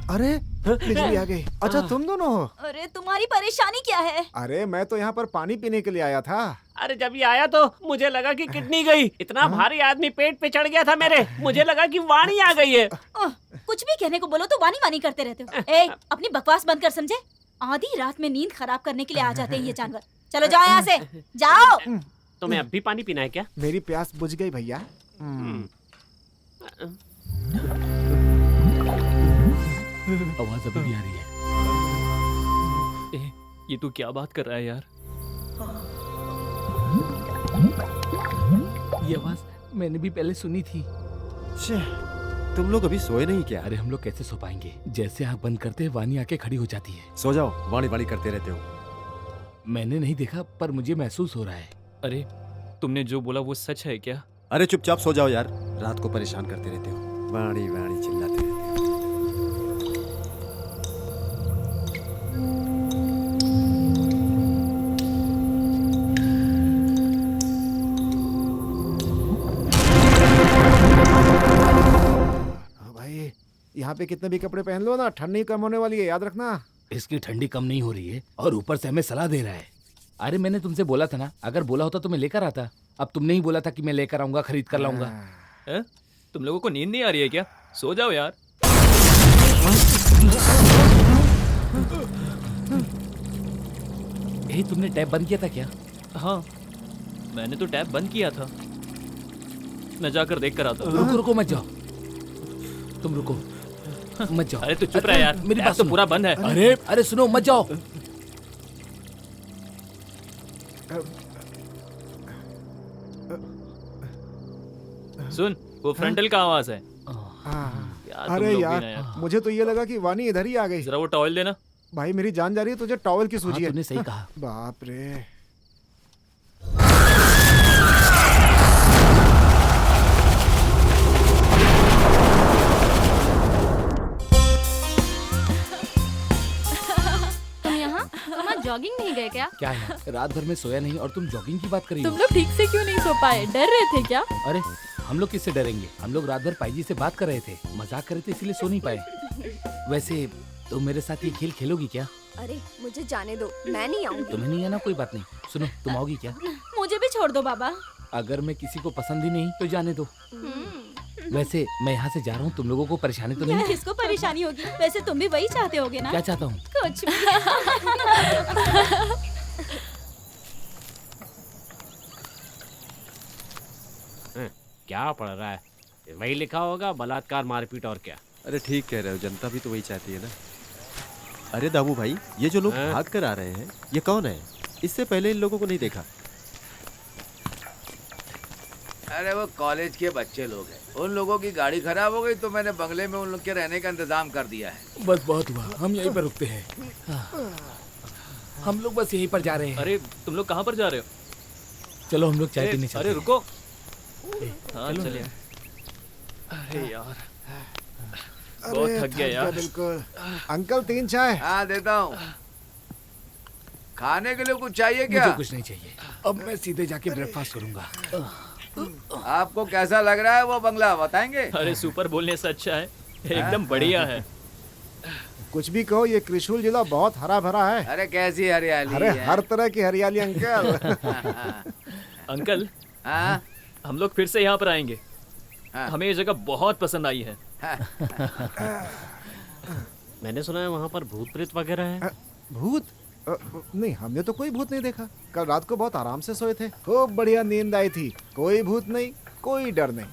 अरे बिजली आ गई। अच्छा तुम दोनों हो? अरे तुम्हारी परेशानी क्या है? अरे मैं तो यहाँ पर पानी पीने के लिए आया था। अरे जब ये आया तो मुझे लगा कि किडनी गई। इतना भारी आदमी पेट पे चढ़ गया था मेरे, मुझे लगा कि वाणी आ गई है। कुछ भी कहने को बोलो तो वानी वानी करते रहते हो। ए, अपनी बकवास बंद कर, समझे? आधी रात में नींद खराब करने के लिए आ जाते हैं ये जानवर। चलो जाओ यहाँ से, जाओ। तुम्हें अब भी पानी पीना है क्या? मेरी प्यास बुझ गई भैया। आवाज अभी भी आ रही है। ए, ये तू क्या बात कर रहा है यार? ये आवाज मैंने भी पहले सुनी थी। तुम लोग अभी सोए नहीं क्या? अरे हम लोग कैसे सो पाएंगे? जैसे आंख बंद करते हैं वाणी आके खड़ी हो जाती है। सो जाओ, वाणी वाणी करते रहते हो। मैंने नहीं देखा पर मुझे महसूस हो रहा है। अरे तुमने जो बोला वो सच है क्या? अरे चुपचाप सो जाओ यार, रात को परेशान करते रहते हो, वाणी वाणी चिल्लाते रहते हो। यहाँ पे कितने भी कपड़े पहन लो ना, ठंडी कम होने वाली है, याद रखना। इसकी ठंडी कम नहीं हो रही है और ऊपर से हमें सलाह दे रहा है। अरे मैंने तुमसे बोला था ना, अगर बोला होता तो मैं लेकर आता। अब तुमने ही बोला था कि मैं लेकर आऊंगा, खरीद कर लाऊंगा। तुम लोगों को नींद नहीं आ रही है क्या? सो जाओ यार। तुमने टैप बंद किया था क्या? हाँ, मैंने तो टैप बंद किया था। मैं जाकर देख कर आता हूँ। रुको रुको मत जाओ, तुम रुको मत जाओ। अरे तू चुप रह यार, मेरी टैप बात तो सुनो। पूरा बंद है। अरे अरे सुनो, मत जाओ। सुन, वो फ्रंटल का आवाज है। यार, तुम अरे लोग भी यार, ना यार। मुझे तो ये लगा कि वानी इधर ही आ गई। जरा वो टॉवल देना। भाई मेरी जान जा रही है, तुझे टॉवल की सूझी है। तूने सही कहा। बाप रे। तुम यहाँ तुम आज जॉगिंग नहीं गए क्या? क्या है, रात भर में सोया नहीं और तुम जॉगिंग की बात कर रही हो? तुम लोग ठीक से क्यों नहीं सो पाए? डर रहे थे क्या? अरे हम लोग किससे डरेंगे? हम लोग रात भर पाईजी से बात कर रहे थे, मजाक कर रहे थे, इसलिए सो नहीं पाए। वैसे तुम मेरे साथ ये खेल खेलोगी क्या? अरे मुझे जाने दो, मैं नहीं आऊंगी। तुम्हें नहीं आना कोई बात नहीं। सुनो, तुम आओगी क्या? मुझे भी छोड़ दो बाबा। अगर मैं किसी को पसंद ही नहीं तो जाने दो। वैसे मैं यहाँ से जा रहा हूँ, तुम लोगों को परेशानी तो नहीं? किसको परेशानी होगी? वैसे तुम भी वही चाहते होगे ना? क्या चाहता हूँ? कुछ भी। क्या पढ़ रहा है? वही लिखा होगा, बलात्कार मारपीट और क्या। अरे ठीक कह रहे हो, जनता भी तो वही चाहती है ना। अरे दामू भाई, ये जो लोग भाग कर आ रहे हैं, ये कौन है? इससे पहले इन लोगों को नहीं देखा। अरे वो कॉलेज के बच्चे लोग हैं। उन लोगों की गाड़ी खराब हो गई तो मैंने बंगले में उन लोग के रहने का इंतजाम कर दिया है। बस बहुत हुआ, हम यहीं पर रुकते हैं। हम लोग बस यहीं पर जा रहे हैं। अरे तुम लोग कहाँ पर जा रहे हो? चलो हम लोग चाय पीने चलते अरे हैं। रुको। हाँ चलो। चलिए। अरे यार, अरे बहुत थक गया थक गया यार। बिल्कुल। अंकल 3 चाय। हाँ देता हूँ। खाने के लिए कुछ चाहिए क्या? मुझे कुछ नहीं चाहिए, अब मैं सीधे जाके ब्रेकफास्ट करूंगा। आपको कैसा लग रहा है वो बंगला, बताएंगे? अरे सुपर बोलने से अच्छा है, एकदम बढ़िया है। कुछ भी कहो, ये त्रिशूल जिला बहुत हरा भरा है। अरे कैसी हरियाली अरे है। हर तरह की हरियाली अंकल। अंकल, हाँ? हम लोग फिर से यहाँ पर आएंगे। हाँ। हमें ये जगह बहुत पसंद आई है। मैंने सुना है वहाँ पर भूत प्रेत वगैरह है। भूत? नहीं, हमने तो कोई भूत नहीं देखा। कल रात को बहुत आराम से सोए थे, खूब बढ़िया नींद आई थी। कोई भूत नहीं, कोई डर नहीं।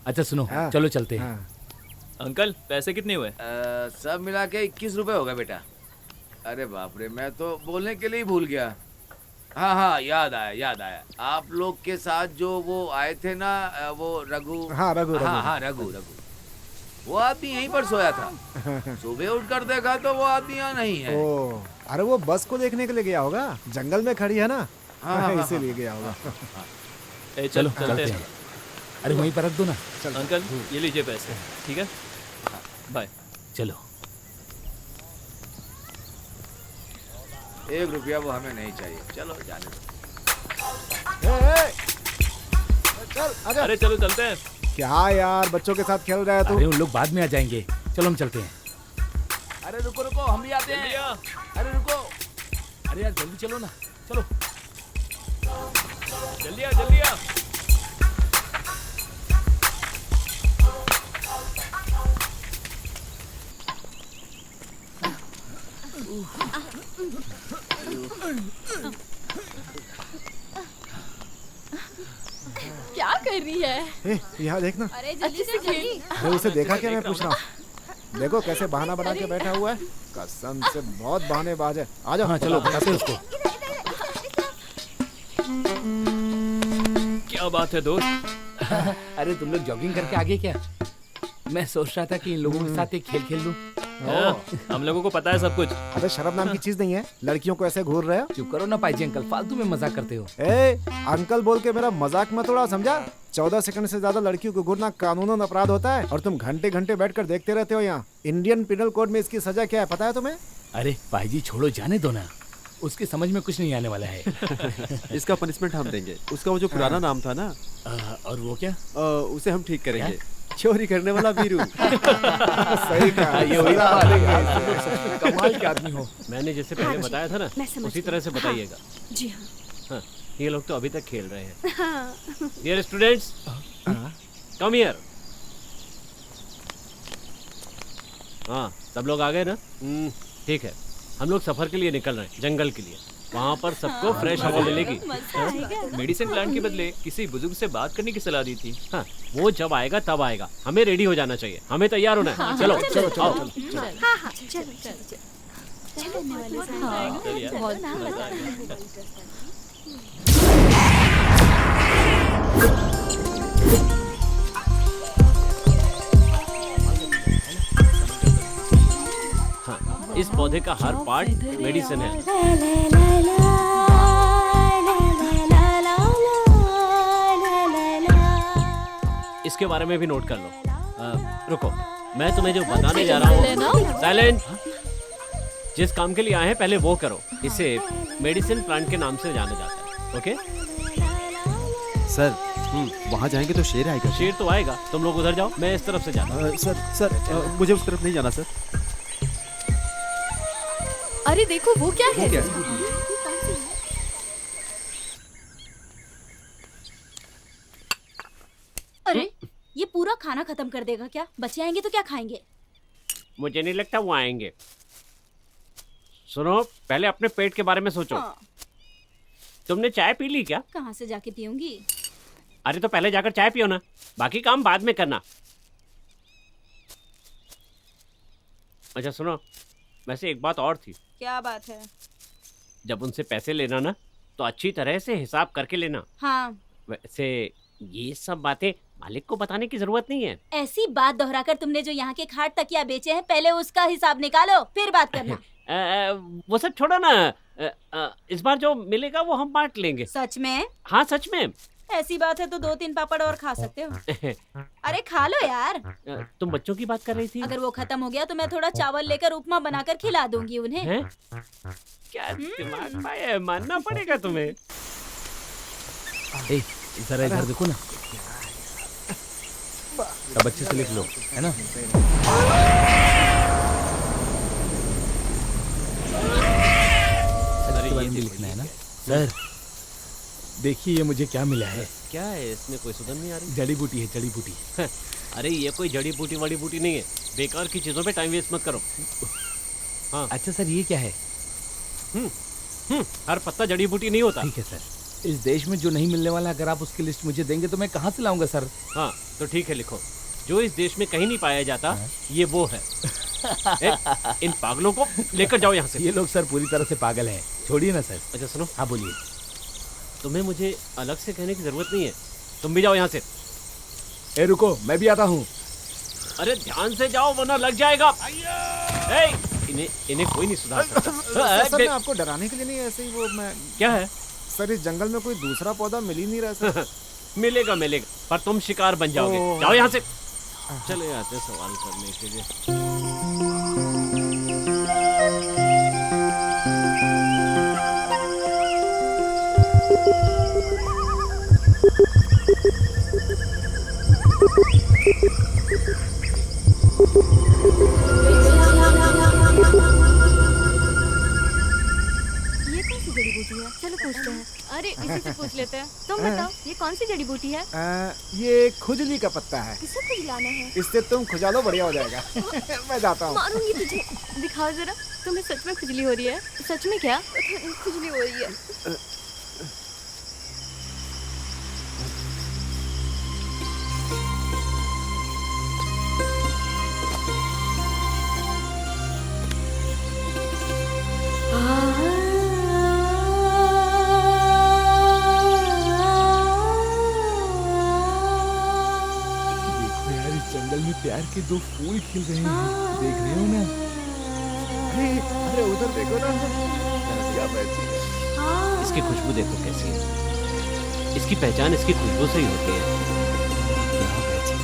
अच्छा सुनो, हाँ। चलो चलते हैं। अंकल, पैसे कितने हुए? सब मिला के 21 रुपए होगा बेटा। अरे बाप रे, मैं तो बोलने के लिए ही भूल गया। हाँ हाँ, याद आया याद आया। आप लोग के साथ जो वो आए थे ना, वो रघु। हाँ रघु। हाँ हाँ रघु। वो आदमी यहीं पर सोया था। सुबह उठकर देखा तो वो आदमी यहाँ नहीं है। ओ, अरे वो बस को देखने के लिए गया होगा, जंगल में खड़ी है ना। हाँ, इसीलिए गया होगा। चलो चलते हैं। अरे वहीं पर रख दो ना। अंकल, ये लीजिए पैसे। ठीक है, बाय। चलो। 1 रुपया वो हमें नहीं चाहिए। चलो जाने दो। चल आजा। अरे चलो चलते हैं। क्या यार, बच्चों के साथ खेल रहा है तू? अरे उन लोग बाद में आ जाएंगे, चलो हम चलते हैं। अरे रुको रुको, हम भी आते हैं। अरे रुको। अरे यार जल्दी चलो ना, चलो। जल्दी आ, जल्दी आ। क्या कर रही है? यहाँ देखना। अरे जल्दी से जल्दी। मैं उसे देखा क्या? मैं पूछ रहा हूँ। देखो कैसे बहाना बना के बैठा हुआ है। कसम से बहुत बहानेबाज है। आ जाओ। हाँ चलो, बताते हैं उसको। क्या बात है दोस्त? अरे तुम लोग जॉगिंग करके आगे क्या? मैं सोच रहा था कि इन लोगों के साथ एक खेल खेल दूं। हम लोगों को पता है सब कुछ। अबे शर्म नाम की चीज नहीं है, लड़कियों को ऐसे घूर रहे हो। चुप करो ना पाईजी अंकल, फालतू में मजाक करते हो। अंकल बोल के मेरा मजाक मत उड़ाओ, समझा? 14 सेकंड से ज्यादा लड़कियों को घूरना कानूनन अपराध होता है और तुम घंटे घंटे बैठकर देखते रहते हो। यहाँ इंडियन पिनल कोड में इसकी सजा क्या है पता है तुम्हें? अरे पाईजी छोड़ो, जाने दो ना, उसकी समझ में कुछ नहीं आने वाला है। इसका पनिशमेंट हम देंगे। उसका वो जो पुराना नाम था ना, और वो क्या? उसे हम ठीक करेंगे। चोरी करने वाला वीरू। सही कहा। ये वही बात है यार, तुम लोग सच में कमाल के आदमी हो। मैंने जैसे पहले बताया था ना, उसी तरह से बताइएगा। जी हाँ। हाँ, ये लोग तो अभी तक खेल रहे हैं। हाँ। Dear students, come here. हाँ, सब लोग आ गए ना? ठीक है, हम लोग सफर के लिए निकल रहे हैं, जंगल के लिए। वहाँ पर सबको फ्रेश हवा मिलेगी। मेडिसिन प्लांट के बदले किसी बुजुर्ग से बात करने की सलाह दी थी। हाँ, वो जब आएगा तब आएगा। हमें रेडी हो जाना चाहिए, हमें तैयार होना है। चलो चलो चलो आओ। चलो हाँ हाँ चलो चलो हाँ, इस पौधे का हर पार्ट मेडिसिन है। इसके बारे में भी नोट कर लो। रुको, मैं तुम्हें जो बताने जा रहा हूँ। साइलेंट। जिस काम के लिए आए हैं पहले वो करो। इसे मेडिसिन प्लांट के नाम से जाना जाता है। ओके सर, वहाँ जाएंगे तो शेर आएगा। शेर तो आएगा, तुम लोग उधर जाओ, मैं इस तरफ से जाता हूँ। सर मुझे उस तरफ नहीं जाना सर। अरे देखो वो क्या है? अरे ये पूरा खाना खत्म कर देगा क्या? बच्चे आएंगे तो क्या खाएंगे? मुझे नहीं लगता वो आएंगे। सुनो, पहले अपने पेट के बारे में सोचो। हाँ। तुमने चाय पी ली क्या? कहाँ से जाके पीऊंगी? अरे तो पहले जाकर चाय पियो ना, बाकी काम बाद में करना। अच्छा सुनो, वैसे एक बात और थी। क्या बात है? जब उनसे पैसे लेना ना तो अच्छी तरह से हिसाब करके लेना। हाँ। वैसे ये सब बातें मालिक को बताने की जरूरत नहीं है। ऐसी बात दोहराकर तुमने जो यहाँ के खाट तकिया बेचे हैं, पहले उसका हिसाब निकालो फिर बात करना। वो सब छोड़ो ना। इस बार जो मिलेगा वो हम बांट लेंगे। सच में? हाँ सच में। ऐसी बात है तो 2-3 पापड़ और खा सकते हो। अरे खा लो यार। तुम बच्चों की बात कर रही थी। अगर वो खत्म हो गया तो मैं थोड़ा चावल लेकर उपमा बनाकर खिला दूंगी उन्हें। हैं? क्या दिमाग पाया है, मानना पड़ेगा तुम्हें। ए, जरा इधर देखो ना। सब अच्छे से लिख लो, है ना? लिखना है ना सर। देखिए ये मुझे क्या मिला है। क्या है इसमें? कोई सुधर नहीं आ रही। जड़ी बूटी है, जड़ी बूटी। अरे ये कोई जड़ी बूटी वड़ी बूटी नहीं है। बेकार की चीजों पे टाइम वेस्ट मत करो। हाँ। अच्छा सर, ये क्या है? हर पत्ता जड़ी बूटी नहीं होता। ठीक है सर। इस देश में जो नहीं मिलने वाला, अगर आप उसकी लिस्ट मुझे देंगे तो मैं कहाँ से लाऊंगा सर? हाँ तो ठीक है, लिखो। जो इस देश में कहीं नहीं पाया जाता, ये वो है। इन पागलों को लेकर जाओ यहाँ से। ये लोग सर पूरी तरह से पागल हैं। छोड़िए ना सर। अच्छा सुनो। हाँ बोलिए। तुम्हें मुझे अलग से कहने की जरूरत नहीं है, तुम भी जाओ यहाँ से। ए रुको, मैं भी आता हूँ। अरे ध्यान से जाओ वरना लग जाएगा। इन्हें कोई नहीं सुधार सकता। सर मैं आपको डराने के लिए नहीं, ऐसे ही वो मैं। क्या है सर? इस जंगल में कोई दूसरा पौधा मिल ही नहीं रहा सर। मिलेगा मिलेगा, पर तुम शिकार बन जाओगे। जाओ यहाँ से। चले आते सवाल करने के लिए। ये कौन सी जड़ी बूटी है? चलो पूछते हैं। अरे इसी से पूछ लेते हैं। तुम बताओ ये कौन सी जड़ी बूटी है? ये खुजली का पत्ता है। किसे खुजलाना है? इससे तुम खुजा लो, बढ़िया हो जाएगा। मैं जाता हूँ। मारूंगी तुझे। दिखाओ जरा, तुम्हें सच में खुजली हो रही है? सच में क्या? खुजली हो रही है। देखो यार, इस जंगल में प्यार के 2 फूल खिल रहे हैं। देख रहे हो ना? अरे उधर देखो ना, क्या बैठी है। इसकी खुशबू देखो कैसी है। इसकी पहचान इसकी खुशबू से ही होती है। यहाँ बैठी है।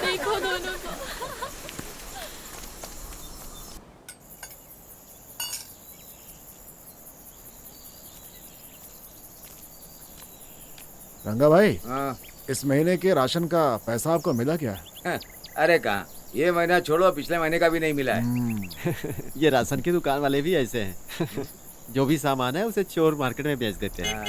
देखो दोनों को। रंगा भाई, हाँ। इस महीने के राशन का पैसा आपको मिला क्या? अरे कहाँ, ये महीना छोड़ो, पिछले महीने का भी नहीं मिला है। ये राशन की दुकान वाले भी ऐसे हैं। जो भी सामान है उसे चोर मार्केट में बेच देते हैं।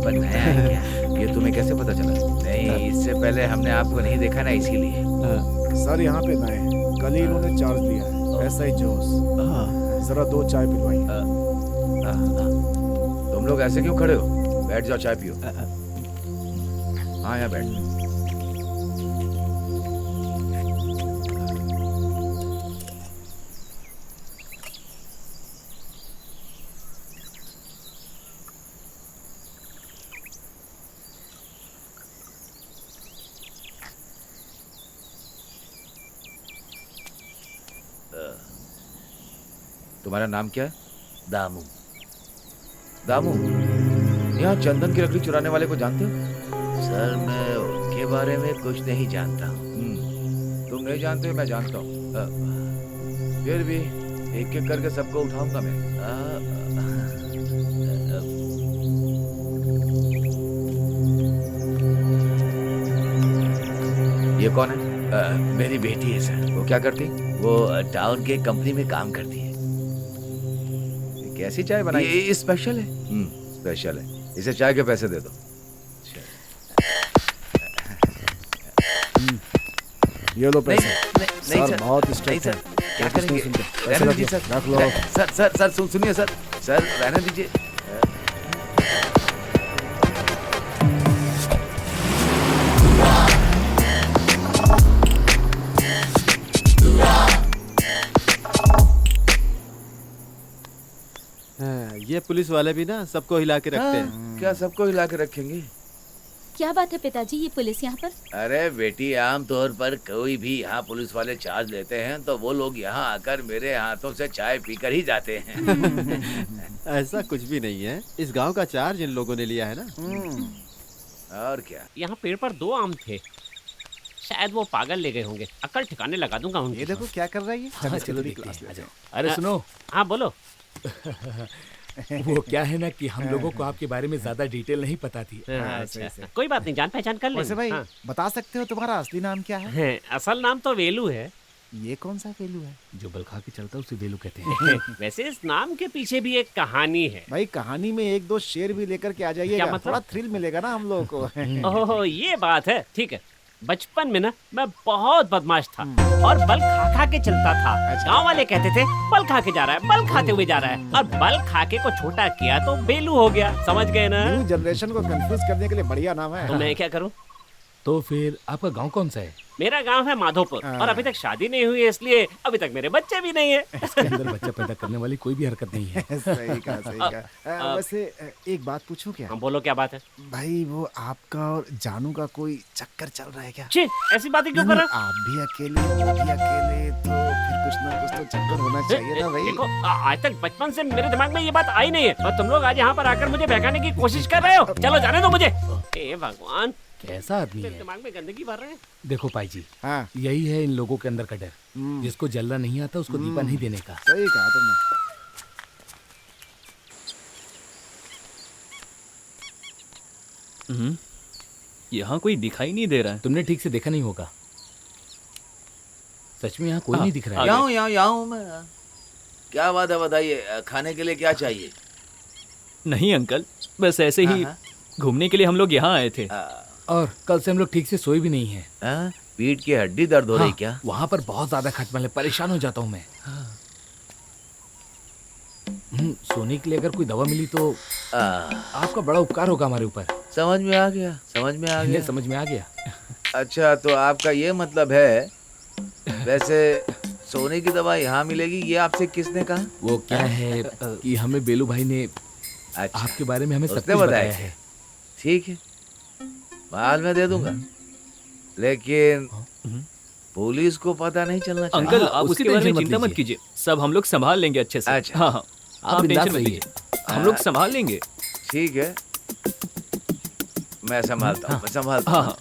पर नया है क्या? ये तुम्हें कैसे पता चला? नहीं, इससे पहले हमने आपको नहीं देखा ना, इसीलिए। सर यहाँ पे नए हैं, कल ही इन्होंने चार्ज दिया है। ऐसा ही जोश। जरा 2 चाय पिलवाइए। तुम लोग ऐसे क्यों खड़े हो? बैठ जाओ, चाय पियो। हाँ, यहाँ बैठ। तुम्हारा नाम क्या है? दामू। दामू, यहाँ चंदन की लकड़ी चुराने वाले को जानते हो? सर मैं उनके बारे में कुछ नहीं जानता हूँ। तुम नहीं जानते, मैं जानता हूँ। फिर भी एक एक करके सबको उठाऊंगा मैं। ये कौन है? मेरी बेटी है सर। वो क्या करती? वो टाउन के कंपनी में काम करती है। कैसी चाय बनाई? ये स्पेशल है। स्पेशल है। इसे चाय के पैसे दे दो। ये लो पैसे। नहीं सर बहुत स्ट्रिक्ट है। क्या करेंगे? रहने दीजिए सर। रख लो। सर सुनिए सर। सर रहने दीजिए। ये पुलिस वाले भी ना सबको हिला के रखते हैं। क्या सबको हिला के रखेंगे? क्या बात है पिताजी, ये पुलिस यहाँ पर? अरे बेटी, आमतौर पर कोई भी यहाँ पुलिस वाले चार्ज लेते हैं तो वो लोग यहाँ आकर मेरे हाथों से चाय पीकर ही जाते हैं। ऐसा कुछ भी नहीं है। इस गांव का चार्ज इन लोगों ने लिया है ना। और क्या? यहाँ पेड़ पर 2 आम थे, शायद वो पागल ले गए होंगे। अकल ठिकाने लगा दूंगा उनके। ये देखो क्या कर रहा है ये। चलो क्लास ले जाओ। अरे सुनो। हाँ बोलो। वो क्या है ना कि हम लोगों को आपके बारे में ज्यादा डिटेल नहीं पता थी। अच्छा, कोई बात नहीं, जान पहचान कर लेंगे। वैसे भाई बता सकते हो तुम्हारा असली नाम क्या है? असल नाम तो वेलू है। ये कौन सा वेलू है? जो बल खा के चलता है उसे वेलू कहते हैं। वैसे इस नाम के पीछे भी एक कहानी है। भाई कहानी में 1-2 शेर भी लेकर के आ जाइएगा। क्या मतलब? थोड़ा थ्रिल मिलेगा ना हम लोगों को। ओहो, ये बात है। ठीक है। बचपन में ना मैं बहुत बदमाश था और बल खा के चलता था। गांव वाले कहते थे बल खा के जा रहा है, बल खाते हुए जा रहा है, और बल खा के को छोटा किया तो बेलू हो गया। समझ गए ना? न्यू जनरेशन को कंफ्यूज करने के लिए बढ़िया नाम है। तो मैं क्या करूं? तो फिर आपका गांव कौन सा है? मेरा गांव है माधोपुर, और अभी तक शादी नहीं हुई है, इसलिए अभी तक मेरे बच्चे भी नहीं है। इसके अंदर बच्चा पैदा करने वाली कोई भी हरकत नहीं है। सही कहा। वैसे एक बात पूछूं क्या? हम बोलो, क्या बात है? भाई वो आपका और जानू का कोई चक्कर चल रहा है क्या? छी, ऐसी बातें क्यों कर रहे हो? आप भी अकेले, वो भी अकेले, तो फिर कुछ ना कुछ तो चक्कर होना चाहिए ना भाई। देखो, आज तक बचपन से मेरे दिमाग में ये बात आई नहीं है, और तुम लोग आज यहाँ पर आकर मुझे बहकाने की कोशिश कर रहे हो। चलो जाने दो मुझे। हे भगवान, कैसा आदमी मेरे है। दिमाग में गंदगी भर रहे हैं। देखो पाई जी, हाँ। यही है इन लोगों के अंदर का डर। जिसको जलना नहीं आता उसको दीपा नहीं देने का। सही कहा तुमने। यहाँ कोई दिखाई नहीं दे रहा है। तुमने ठीक से देखा नहीं होगा। सच में यहाँ कोई नहीं दिख रहा है। यहाँ हूँ मैं। क्या बात है, बताइए। खाने के लिए क्या चाहिए? नहीं अंकल, बस ऐसे ही घूमने के लिए हम लोग यहाँ आए थे। और कल से हम लोग ठीक से सोए भी नहीं है। पीठ की हड्डी दर्द हो रही क्या? वहाँ पर बहुत ज्यादा खटमल है, परेशान हो जाता हूँ मैं। सोने के लिए अगर कोई दवा मिली तो आपका बड़ा उपकार होगा हमारे ऊपर। समझ में आ गया, समझ में आ गया, समझ में आ गया। अच्छा, तो आपका ये मतलब है। वैसे सोने की दवा यहाँ मिलेगी, ये आपसे किसने कहा? वो क्या है कि हमें बेलू भाई ने आपके बारे में हमें सब कुछ बताया है। ठीक है, बाद में दे दूंगा, लेकिन पुलिस को पता नहीं चलना चाहिए। अंकल, आप उसके बारे में चिंता मत कीजिए, सब हम लोग संभाल लेंगे अच्छे से। अच्छा। हाँ, आप टेंशन मत लीजिए, हम लोग संभाल लेंगे। ठीक है, मैं संभालता हूँ, मैं संभालता हूँ।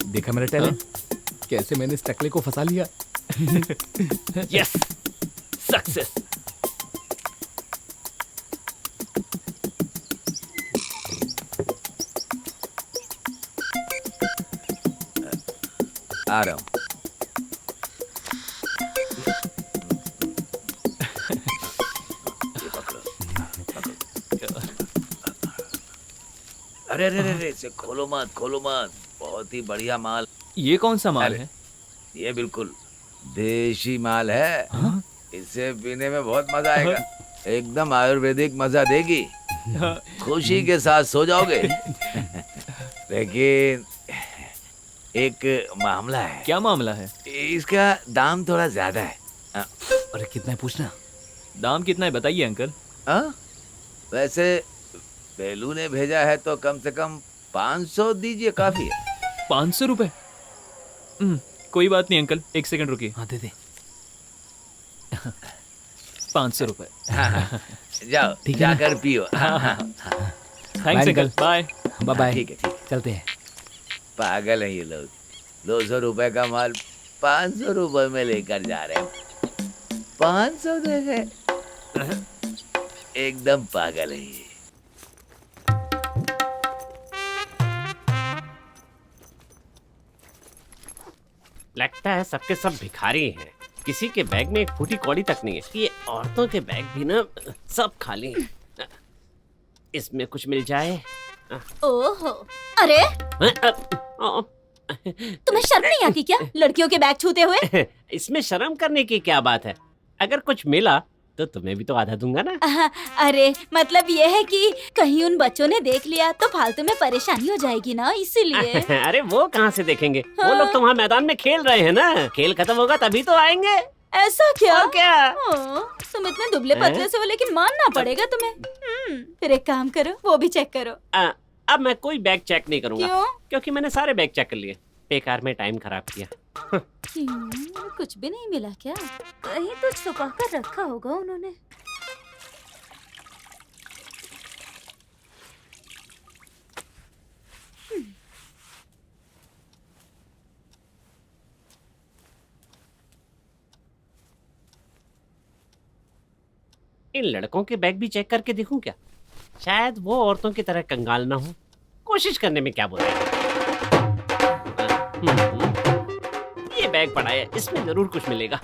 देखा मेरा टैलेंट, कैसे मैंने इस टकले को फंसा लिया। Yes, success. आ रहा हूँ। अरे अरे अरे इसे खोलो मत, खोलो मत। बहुत ही बढ़िया माल। ये कौन सा माल अरे, है? ये बिल्कुल देशी माल है। इसे पीने में बहुत मजा आएगा। एकदम आयुर्वेदिक मजा देगी। खुशी के साथ सो जाओगे। लेकिन एक मामला है। क्या मामला है? इसका दाम थोड़ा ज्यादा है। अरे कितना है पूछना। दाम कितना है बताइए अंकल। वैसे बेलू ने भेजा है तो कम से कम 500 दीजिए, काफी है। 500 रुपए? कोई बात नहीं अंकल, एक सेकंड रुकिए। हाँ दे दे। 500 रुपए। जाओ जाकर पियो। Thanks uncle, bye. Bye bye. ठीक है ठीक है, चलते हैं। पागल है ये लोग। 200 रुपए का माल 500 रुपए में लेकर जा रहे हैं। 500 दे गए। एकदम पागल है ये। लगता है सबके सब भिखारी हैं। किसी के बैग में एक फूटी कौड़ी तक नहीं है। ये औरतों के बैग भी ना सब खाली हैं। इसमें कुछ मिल जाए। ओहो, अरे तुम्हें शर्म नहीं आती क्या लड़कियों के बैग छूते हुए? इसमें शर्म करने की क्या बात है? अगर कुछ मिला तो तुम्हें भी तो आधा दूंगा ना। अरे मतलब ये है कि कहीं उन बच्चों ने देख लिया तो फालतू में परेशानी हो जाएगी ना, इसीलिए। अरे वो कहाँ से देखेंगे? वो लोग तो वहाँ मैदान में खेल रहे हैं ना। खेल खत्म होगा तभी तो आएंगे। ऐसा क्या? और क्या? तुम इतने दुबले पतले से हो, लेकिन मानना पड़ेगा तुम्हें। फिर एक काम करो, वो भी चेक करो। अब मैं कोई बैग चेक नहीं करूंगा। क्यों? क्योंकि मैंने सारे बैग चेक कर लिए। बेकार में टाइम खराब किया। कुछ भी नहीं मिला क्या? कहीं तो छुपा कर रखा होगा उन्होंने। इन लड़कों के बैग भी चेक करके देखूं क्या? शायद वो औरतों की तरह कंगाल ना हो। कोशिश करने में क्या बुराई है? ये बैग पड़ा है, इसमें जरूर कुछ मिलेगा।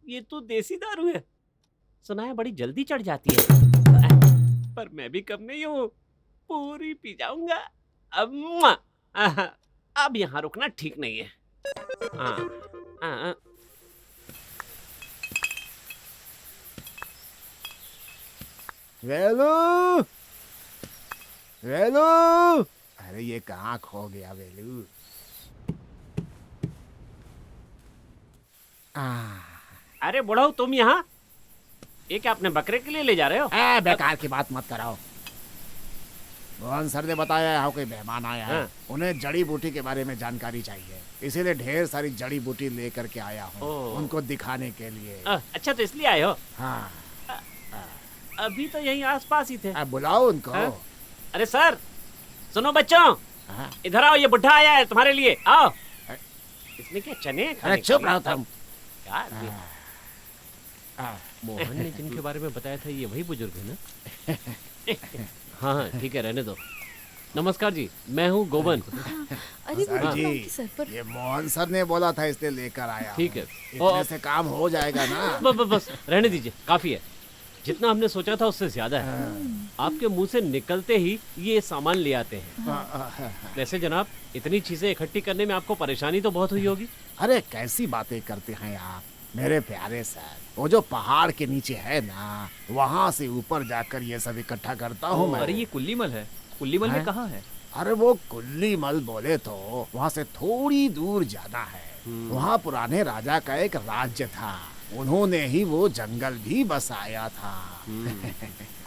ये तो देसी दारू है। सुना है बड़ी जल्दी चढ़ जाती है, पर मैं भी कम नहीं हूँ। पूरी पी जाऊंगा। अब यहाँ रुकना ठीक नहीं है। वेलू, वेलू, अरे ये कहाँ खो गया वेलू? अरे बुढ़ाऊ, तुम यहाँ? ये क्या अपने बकरे के लिए ले जा रहे हो? बेकार की बात मत कराओ। मोहन सर ने बताया है कोई मेहमान आया है। उन्हें जड़ी बूटी के बारे में जानकारी चाहिए, इसीलिए ढेर सारी जड़ी बूटी लेकर के आया हूँ उनको दिखाने के लिए। अच्छा, तो इसलिए आए हो? हाँ। अभी तो यहीं आसपास ही थे। बुलाओ उनको। अरे सर, सुनो बच्चों, इधर आओ। ये बुढ़ा आया है तुम्हारे लिए, आओ। इसमें क्या चने? अरे चुप रहो तुम। मोहन ने जिनके बारे में बताया था, ये वही बुजुर्ग है ना? हाँ ठीक है, रहने दो। नमस्कार जी, मैं हूँ गोवन। अरे सर जी, ये मोहन सर ने बोला था इसलिए लेकर आया। ठीक है, इतने से काम हो जाएगा ना? बस रहने दीजिए, काफी है। जितना हमने सोचा था उससे ज्यादा है। आपके मुंह से निकलते ही ये सामान ले आते हैं। वैसे जनाब, इतनी चीजें इकट्ठी करने में आपको परेशानी तो बहुत हुई होगी। अरे कैसी बातें करते हैं आप मेरे प्यारे सर। वो जो पहाड़ के नीचे है ना, वहाँ से ऊपर जाकर ये सब इकट्ठा करता हूँ मैं। अरे ये कुल्लीमल है। कुल्लीमल में कहाँ है? अरे वो कुल्लीमल बोले तो वहाँ से थोड़ी दूर जाना है। वहाँ पुराने राजा का एक राज्य था, उन्होंने ही वो जंगल भी बसाया था।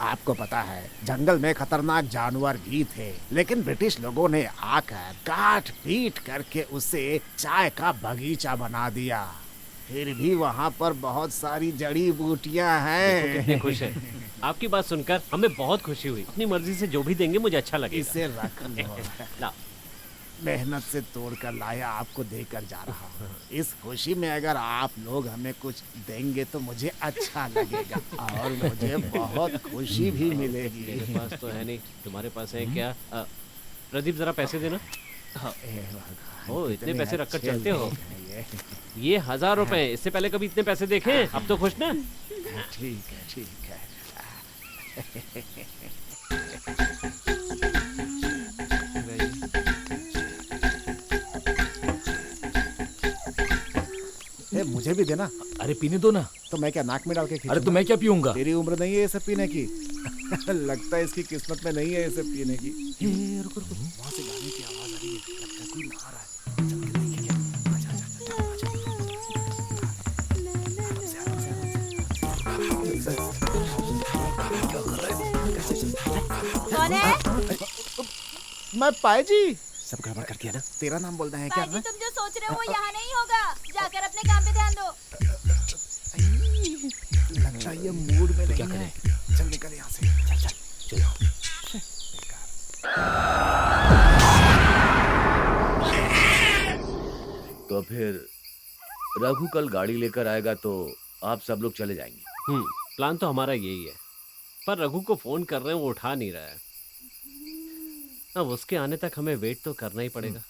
आपको पता है, जंगल में खतरनाक जानवर भी थे, लेकिन ब्रिटिश लोगों ने आकर काट पीट करके उसे चाय का बगीचा बना दिया। फिर भी वहाँ पर बहुत सारी जड़ी बूटियाँ हैं। कितने खुश हैं। आपकी बात सुनकर हमें बहुत खुशी हुई। अपनी मर्जी से जो भी देंगे मुझे अच्छा लगेगा। इसे रख लो। लाओ। मेहनत से तोड़ कर लाया आपको देकर जा रहा हूँ। इस खुशी में अगर आप लोग हमें कुछ देंगे तो मुझे अच्छा लगेगा और मुझे बहुत खुशी भी मिलेगी। मेरे पास तो है नहीं, तुम्हारे पास है क्या? प्रदीप जरा पैसे देना। हाँ। ओ, इतने पैसे रखकर अच्छे चलते हो? लोग हैं ये 1000 रुपए, इससे पहले कभी इतने पैसे देखे? अब तो खुश ना? ठीक है ठीक है। ए, मुझे भी देना। अरे पीने दो ना। तो मैं क्या नाक में डाल के खींचूंगा? अरे तो मैं क्या पीऊंगा? तेरी उम्र नहीं है ये सब पीने की। लगता है इसकी किस्मत में नहीं है ये सब पीने की। रुको रुको, वहाँ से गाने की आवाज आ रही है, लगता है कोई नहा रहा है। चल के देखें क्या? आजा आजा आजा। कौन है? मैं पाए जी। सब गड़बड़ कर दिया ना? तेरा नाम बोलना है क्या? तुम जो सोच रहे हो वो यहाँ नहीं होगा। जाकर अपने काम पे ध्यान दो। लगता है ये मूड में नहीं है। चल निकल यहाँ से। चल चल चलो। तो फिर रघु कल गाड़ी लेकर आएगा तो आप सब लोग चले जाएंगे। प्लान तो हमारा यही है, पर रघु को फोन कर रहे हैं, वो उठा नहीं रहा है। अब उसके आने तक हमें वेट तो करना ही पड़ेगा।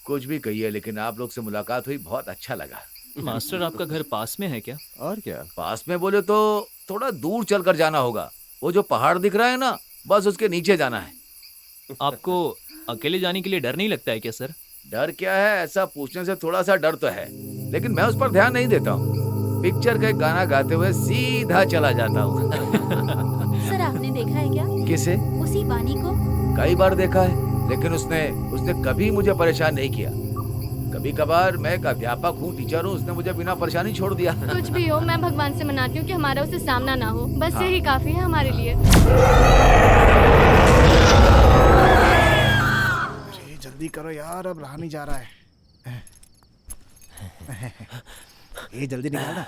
कुछ भी कहिए, लेकिन आप लोग से मुलाकात हुई, बहुत अच्छा लगा। मास्टर आपका घर पास में है क्या? और क्या? पास में बोले तो थोड़ा दूर चलकर जाना होगा। वो जो पहाड़ दिख रहा है ना, बस उसके नीचे जाना है। आपको अकेले जाने के लिए डर नहीं लगता है क्या सर? डर क्या है, ऐसा पूछने से थोड़ा सा डर तो है, लेकिन मैं उस पर ध्यान नहीं देता हूँ। पिक्चर का एक गाना गाते हुए सीधा चला जाता हूँ। सर आपने देखा है क्या? किसे? उसी वानी को। कई बार देखा है, लेकिन उसने कभी मुझे परेशान नहीं किया। कभी कभार मैं एक अध्यापक हूँ, टीचर हूँ, उसने मुझे बिना परेशानी छोड़ दिया। कुछ भी हो, मैं भगवान से मनाती हूँ कि हमारा उसे सामना ना हो, बस हाँ। यही काफी है हमारे लिए। जल्दी करो यार, अब रहा नहीं जा रहा है। ये जल्दी निकालना।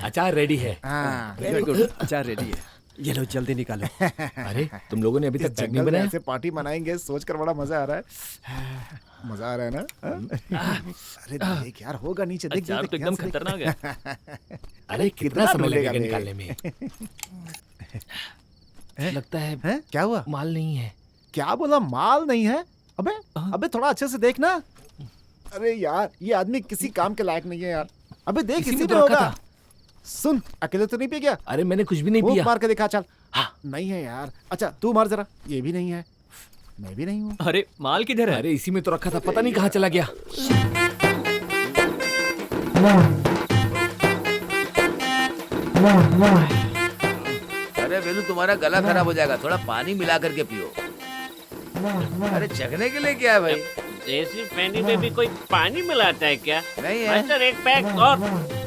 अचार रेडी है। हाँ वेरी गुड, अचार रेडी है। ये लो जल्दी निकालो। अरे तुम लोगों ने अभी तक पैक नहीं जंगल में बनाया? ऐसे पार्टी मनाएंगे सोचकर बड़ा मजा आ रहा है। मजा आ रहा है ना? अरे देख यार, होगा नीचे, देख अचार तो एकदम खतरनाक है। अरे कितना समय लगेगा निकालने में? लगता है क्या हुआ? माल नहीं है। क्या बोला? माल नहीं है? अबे थोड़ा अच्छे से देखना। अरे यार, ये आदमी किसी काम के लायक नहीं है यार। अबे देख, इसी में होगा। सुन, अकेले तो नहीं पी गया? अरे मैंने कुछ भी नहीं पिया। मार के दिखा, चल। हाँ, नहीं है यार। अच्छा तू मार जरा। ये भी नहीं है, मैं भी नहीं हूँ। अरे माल किधर है? अरे इसी में तो रखा था, पता नहीं कहाँ चला गया। अरे वेलू, तुम्हारा गला खराब हो जाएगा, थोड़ा पानी मिला करके पियो। अरे चखने के लिए क्या है भाई? देसी पानी में भी कोई पानी मिलाता है क्या? नहीं है। मास्टर एक पैक और।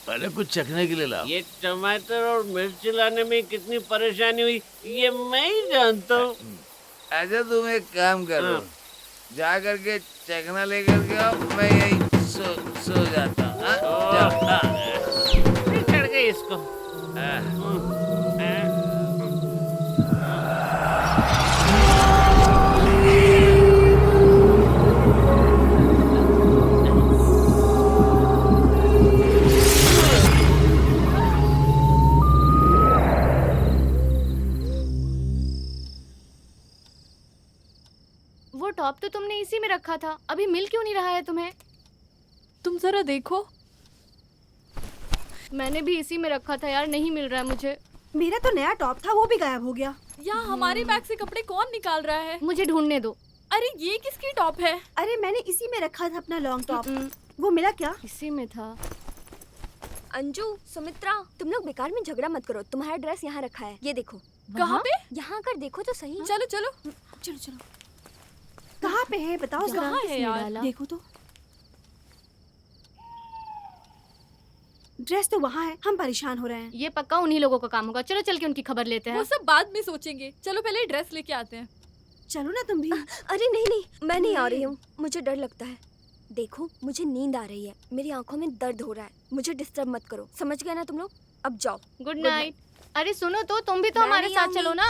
अरे कुछ चखने के लिए लाओ। ये टमाटर और मिर्च लाने में कितनी परेशानी हुई ये मैं ही जानता हूँ। अच्छा तुम एक काम करो, जा करके चखना लेकर के आओ, मैं यही सो जाता हूँ। चढ़ गई इसको। वो टॉप तो तुमने इसी में रखा था, अभी मिल क्यों नहीं रहा है तुम्हें? तुम जरा देखो। मैंने भी इसी में रखा था यार, नहीं मिल रहा है मुझे। मेरा तो नया टॉप था, वो भी गायब हो गया। यहाँ हमारे बैग से कपड़े कौन निकाल रहा है? मुझे ढूंढने दो। अरे ये किसकी टॉप है? अरे मैंने इसी में रखा था अपना लॉन्ग टॉप। वो मिला क्या? इसी में था। अंजू, सुमित्रा, तुम लोग बेकार में झगड़ा मत करो। तुम्हारा ड्रेस यहाँ रखा है, ये देखो। कहाँ पे? यहाँ कर देखो तो सही। चलो चलो चलो चलो। कहाँ पे है बताओ जरा। कहाँ है यार? देखो तो। ड्रेस तो वहाँ है, हम परेशान हो रहे हैं। ये पक्का उन्हीं लोगों का काम होगा, चलो चल के उनकी खबर लेते हैं। वो सब बाद में सोचेंगे, चलो पहले ड्रेस लेके आते हैं। चलो ना तुम भी। अरे नहीं नहीं, मैं नहीं आ रही हूँ, मुझे डर लगता है। देखो मुझे नींद आ रही है, मेरी आंखों में दर्द हो रहा है, मुझे डिस्टर्ब मत करो, समझ गए ना तुम लोग? अब जाओ। Good night. अरे सुनो तो, तुम भी तो मैं हमारे नहीं साथ आऊंगी। चलो ना।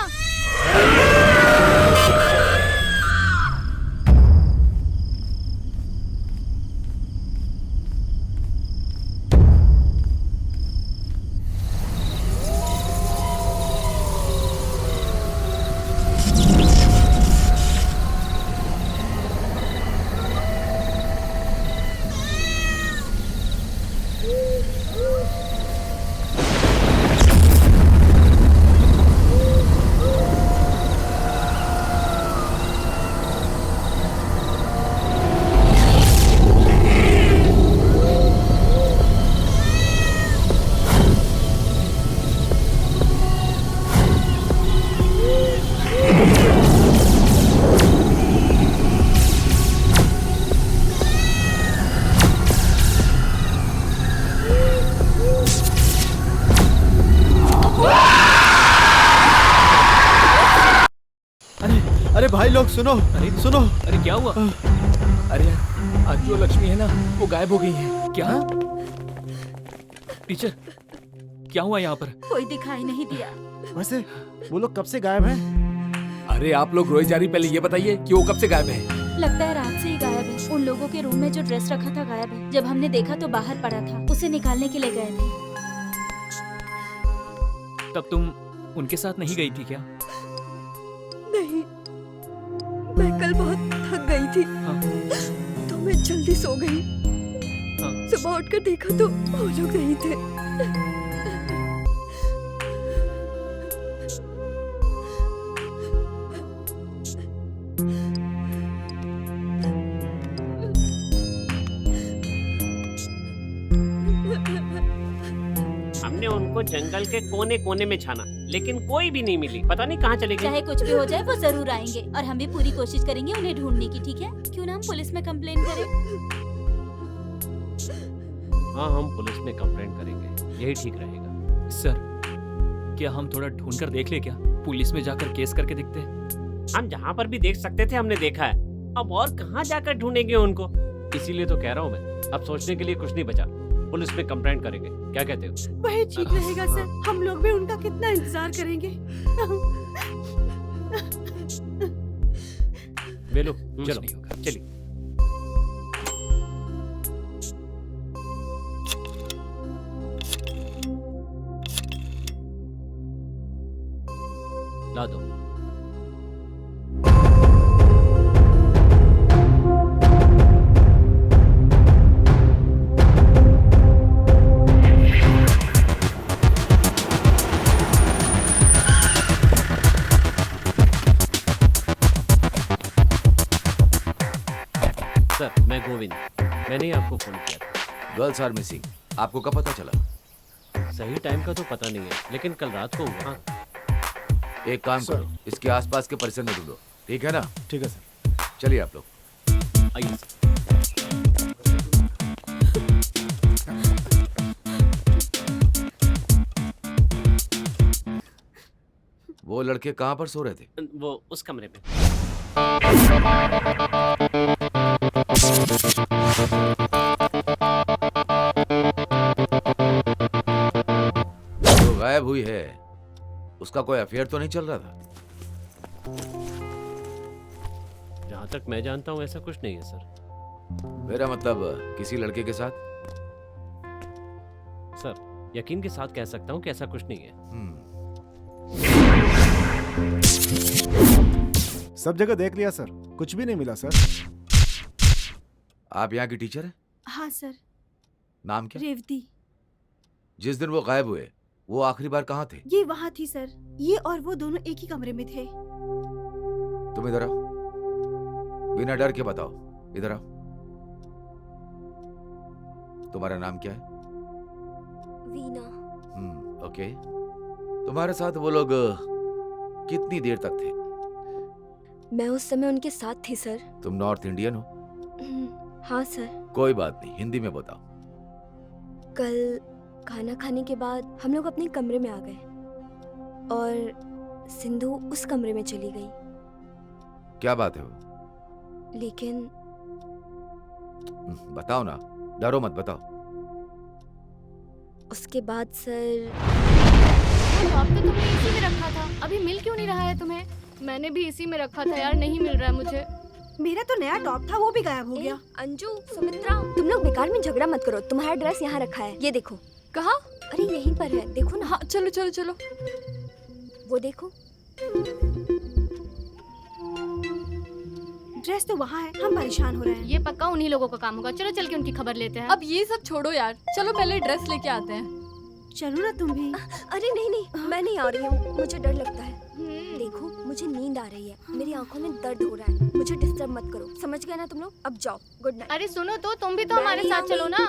अरे भाई लोग सुनो, सुनो। अरे क्या हुआ? अरे यार, आज जो लक्ष्मी है ना वो गायब हो गई है। क्या? टीचर, क्या हुआ यहाँ पर? कोई दिखाई नहीं दिया। वैसे वो लोग कब से गायब हैं? अरे आप लोग रोए जा रही, पहले ये बताइए कि वो कब से गायब है? लगता है रात से ही गायब है। उन लोगों के रूम में जो ड्रेस रखा था गायब है। जब हमने देखा तो बाहर पड़ा था, उसे निकालने के लिए गए थे। तब तुम उनके साथ नहीं गई थी क्या? नहीं, मैं कल बहुत थक गई थी। हाँ। तो मैं जल्दी सो गई। हाँ। सुबह उठकर देखा तो वो लोग नहीं थे। हमने उनको जंगल के कोने कोने में छाना, लेकिन कोई भी नहीं मिली। पता नहीं कहाँ चले गए। चाहे कुछ भी हो जाए वो जरूर आएंगे और हम भी पूरी कोशिश करेंगे उन्हें ढूंढने की, ठीक है? क्यों ना हम पुलिस में कंप्लेन करें? हाँ, हम पुलिस में कंप्लेंट करेंगे, यही ठीक रहेगा। सर, क्या हम थोड़ा ढूंढ कर देख ले क्या? पुलिस में जाकर केस करके देखते हैं। हम जहाँ पर भी देख सकते थे हमने देखा है, अब और कहाँ जाकर ढूंढेंगे उनको? इसीलिए तो कह रहा हूँ मैं, अब सोचने के लिए कुछ नहीं बचा, पुलिस में कंप्लेंट करेंगे। क्या कहते हो? वही ठीक रहेगा सर, हम लोग भी उनका कितना इंतजार करेंगे। बेलो, कुछ चलो नहीं होगा। चलिए। ला दो। सर, मैं गोविंद, मैंने ही आपको फोन किया था। गर्ल्स आर मिसिंग, आपको कब पता चला? सही टाइम का तो पता नहीं है, लेकिन कल रात को हुआ। एक काम करो, इसके आसपास के परिसर में ढूंढो, ठीक है ना? ठीक है सर। चलिए आप लोग। आइए सर। वो लड़के कहाँ पर सो रहे थे? वो उस कमरे में। जो गायब हुई है उसका कोई अफेयर तो नहीं चल रहा था? जहाँ तक मैं जानता हूँ ऐसा कुछ नहीं है सर। मेरा मतलब किसी लड़के के साथ? सर, यकीन के साथ कह सकता हूँ कि ऐसा कुछ नहीं है। सब जगह देख लिया सर, कुछ भी नहीं मिला सर। आप यहाँ की टीचर हैं? हाँ सर। नाम क्या? रेवती। जिस दिन वो गायब हुए वो आखिरी बार कहाँ थे? ये वहाँ थी सर, ये और वो दोनों एक ही कमरे में थे। तुम इधर आओ, बिना डर के बताओ, इधर आओ। तुम्हारा नाम क्या है? वीना। ओके। तुम्हारे साथ वो लोग कितनी देर तक थे? मैं उस समय उनके साथ थी सर। तुम नॉर्थ इंडियन हो? हाँ सर। कोई बात नहीं, हिंदी में बताओ। कल खाना खाने के बाद हम लोग अपने कमरे में आ गए और सिंधु उस कमरे में चली गई। क्या बात है वो? लेकिन बताओ ना, डरो मत, बताओ। उसके बाद सर, टॉप तो तुमने इसी में रखा था, अभी मिल क्यों नहीं रहा है तुम्हें? मैंने भी इसी में रखा था यार, नहीं मिल रहा है मुझे। मेरा तो नया टॉप था, वो भी गायब हो गया। अंजू, सुमित्रा, तुम लोग बेकार में झगड़ा मत करो। तुम्हारा ड्रेस यहाँ रखा है, ये देखो। कहाँ? अरे यहीं पर है, देखो ना। हाँ चलो चलो चलो। वो देखो। ड्रेस तो वहाँ है, हम परेशान हो रहे हैं। ये पक्का उन्हीं लोगों का काम होगा, चलो चल के उनकी खबर लेते हैं। अब ये सब छोड़ो यार, चलो पहले ड्रेस लेके आते हैं। चलो ना तुम भी। अरे नहीं नहीं, मैं नहीं आ रही हूँ, मुझे डर लगता है। देखो, मुझे नींद आ रही है, मेरी आंखों में दर्द हो रहा है, मुझे डिस्टर्ब मत करो, समझ गए ना तुम लोग? अब जाओ, गुड नाइट। अरे सुनो तो, तुम भी तो हमारे साथ चलो ना।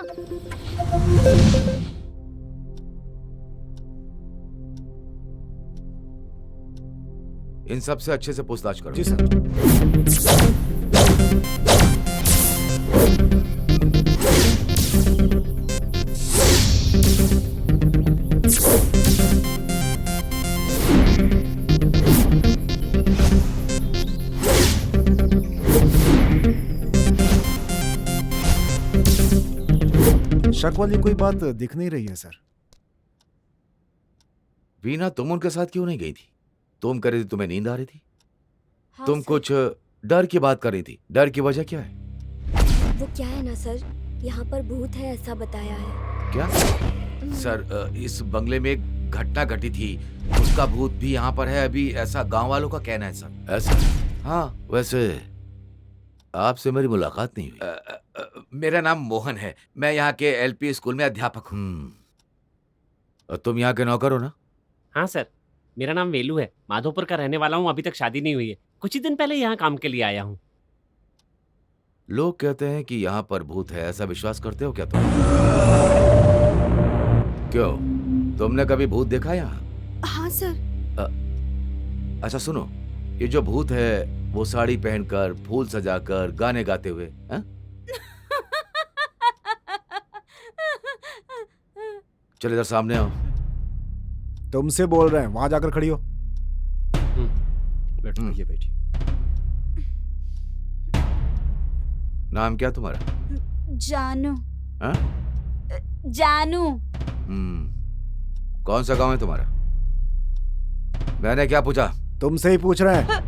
इन सब से अच्छे से पूछताछ करो। जी सर। शक वाली कोई बात दिख नहीं रही है सर। वीना, तुम उनके साथ क्यों नहीं गई थी? तुम कह रही थी तुम्हें नींद आ रही थी। हाँ, तुम सर। कुछ डर की बात कर रही थी, डर की वजह क्या है? वो क्या है ना सर, यहाँ पर भूत है ऐसा बताया है। क्या? सर, इस बंगले में एक घटना घटी थी, उसका भूत भी यहाँ पर है अभी, ऐसा गांव वालों का कहना है सर। ऐसा? हाँ, वैसे आपसे मेरी मुलाकात नहीं हुई। मेरा नाम मोहन है, मैं यहाँ के एलपी स्कूल में अध्यापक हूँ। तुम यहाँ के नौकर हो ना? हाँ सर, मेरा नाम वेलू है, माधोपुर का रहने वाला हूँ, अभी तक शादी नहीं हुई है, कुछ ही दिन पहले यहाँ काम के लिए आया हूँ। लोग कहते हैं कि यहाँ पर भूत है, ऐसा विश्वास करते हो क्या तुम? क्यों, तुमने कभी भूत देखा है यहाँ? हाँ सर। अच्छा सुनो, ये जो भूत है वो साड़ी पहनकर, फूल सजाकर, गाने गाते हुए, हाँ? चलो इधर सामने आओ। तुमसे बोल रहे हैं, वहां जाकर खड़ी हो। बैठिए बैठिए। नाम क्या तुम्हारा? जानू। हाँ? जानू। कौन सा गांव है तुम्हारा? मैंने क्या पूछा? तुमसे ही पूछ रहे हैं।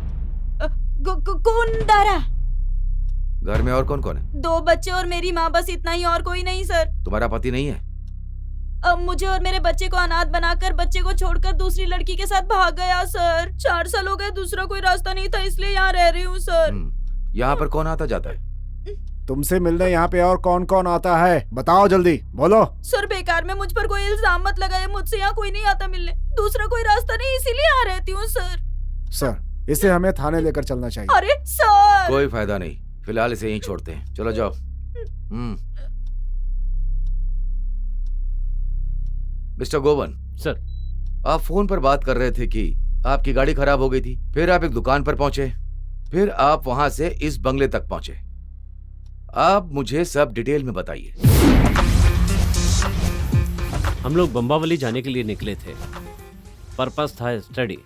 कुंदारा। घर में और कौन कौन है? 2 बच्चे और मेरी माँ, बस इतना ही, और कोई नहीं सर। तुम्हारा पति नहीं है? अब मुझे और मेरे बच्चे को अनाथ बनाकर बच्चे को छोड़कर दूसरी लड़की के साथ भाग गया सर। 4 साल हो गए, दूसरा कोई रास्ता नहीं था, इसलिए यहाँ रह रही हूँ सर। यहाँ पर कौन आता जाता है? तुमसे मिलने यहाँ पे और कौन कौन आता है, बताओ जल्दी, बोलो। सर बेकार में मुझ पर कोई इल्जाम मत लगाए, मुझसे यहाँ कोई नहीं आता मिलने, दूसरा कोई रास्ता नहीं, इसीलिए यहाँ रहती हूँ सर। सर, इसे हमें थाने लेकर चलना चाहिए। अरे सर! कोई फायदा नहीं, फिलहाल इसे यहीं छोड़ते हैं, चलो जाओ। मिस्टर गोवन। सर। आप फोन पर बात कर रहे थे कि आपकी गाड़ी खराब हो गई थी, फिर आप एक दुकान पर पहुंचे, फिर आप वहां से इस बंगले तक पहुंचे। आप मुझे सब डिटेल में बताइए। हम लोग बम्बावली जाने के लिए निकले थे, पर्पस था स्टडी।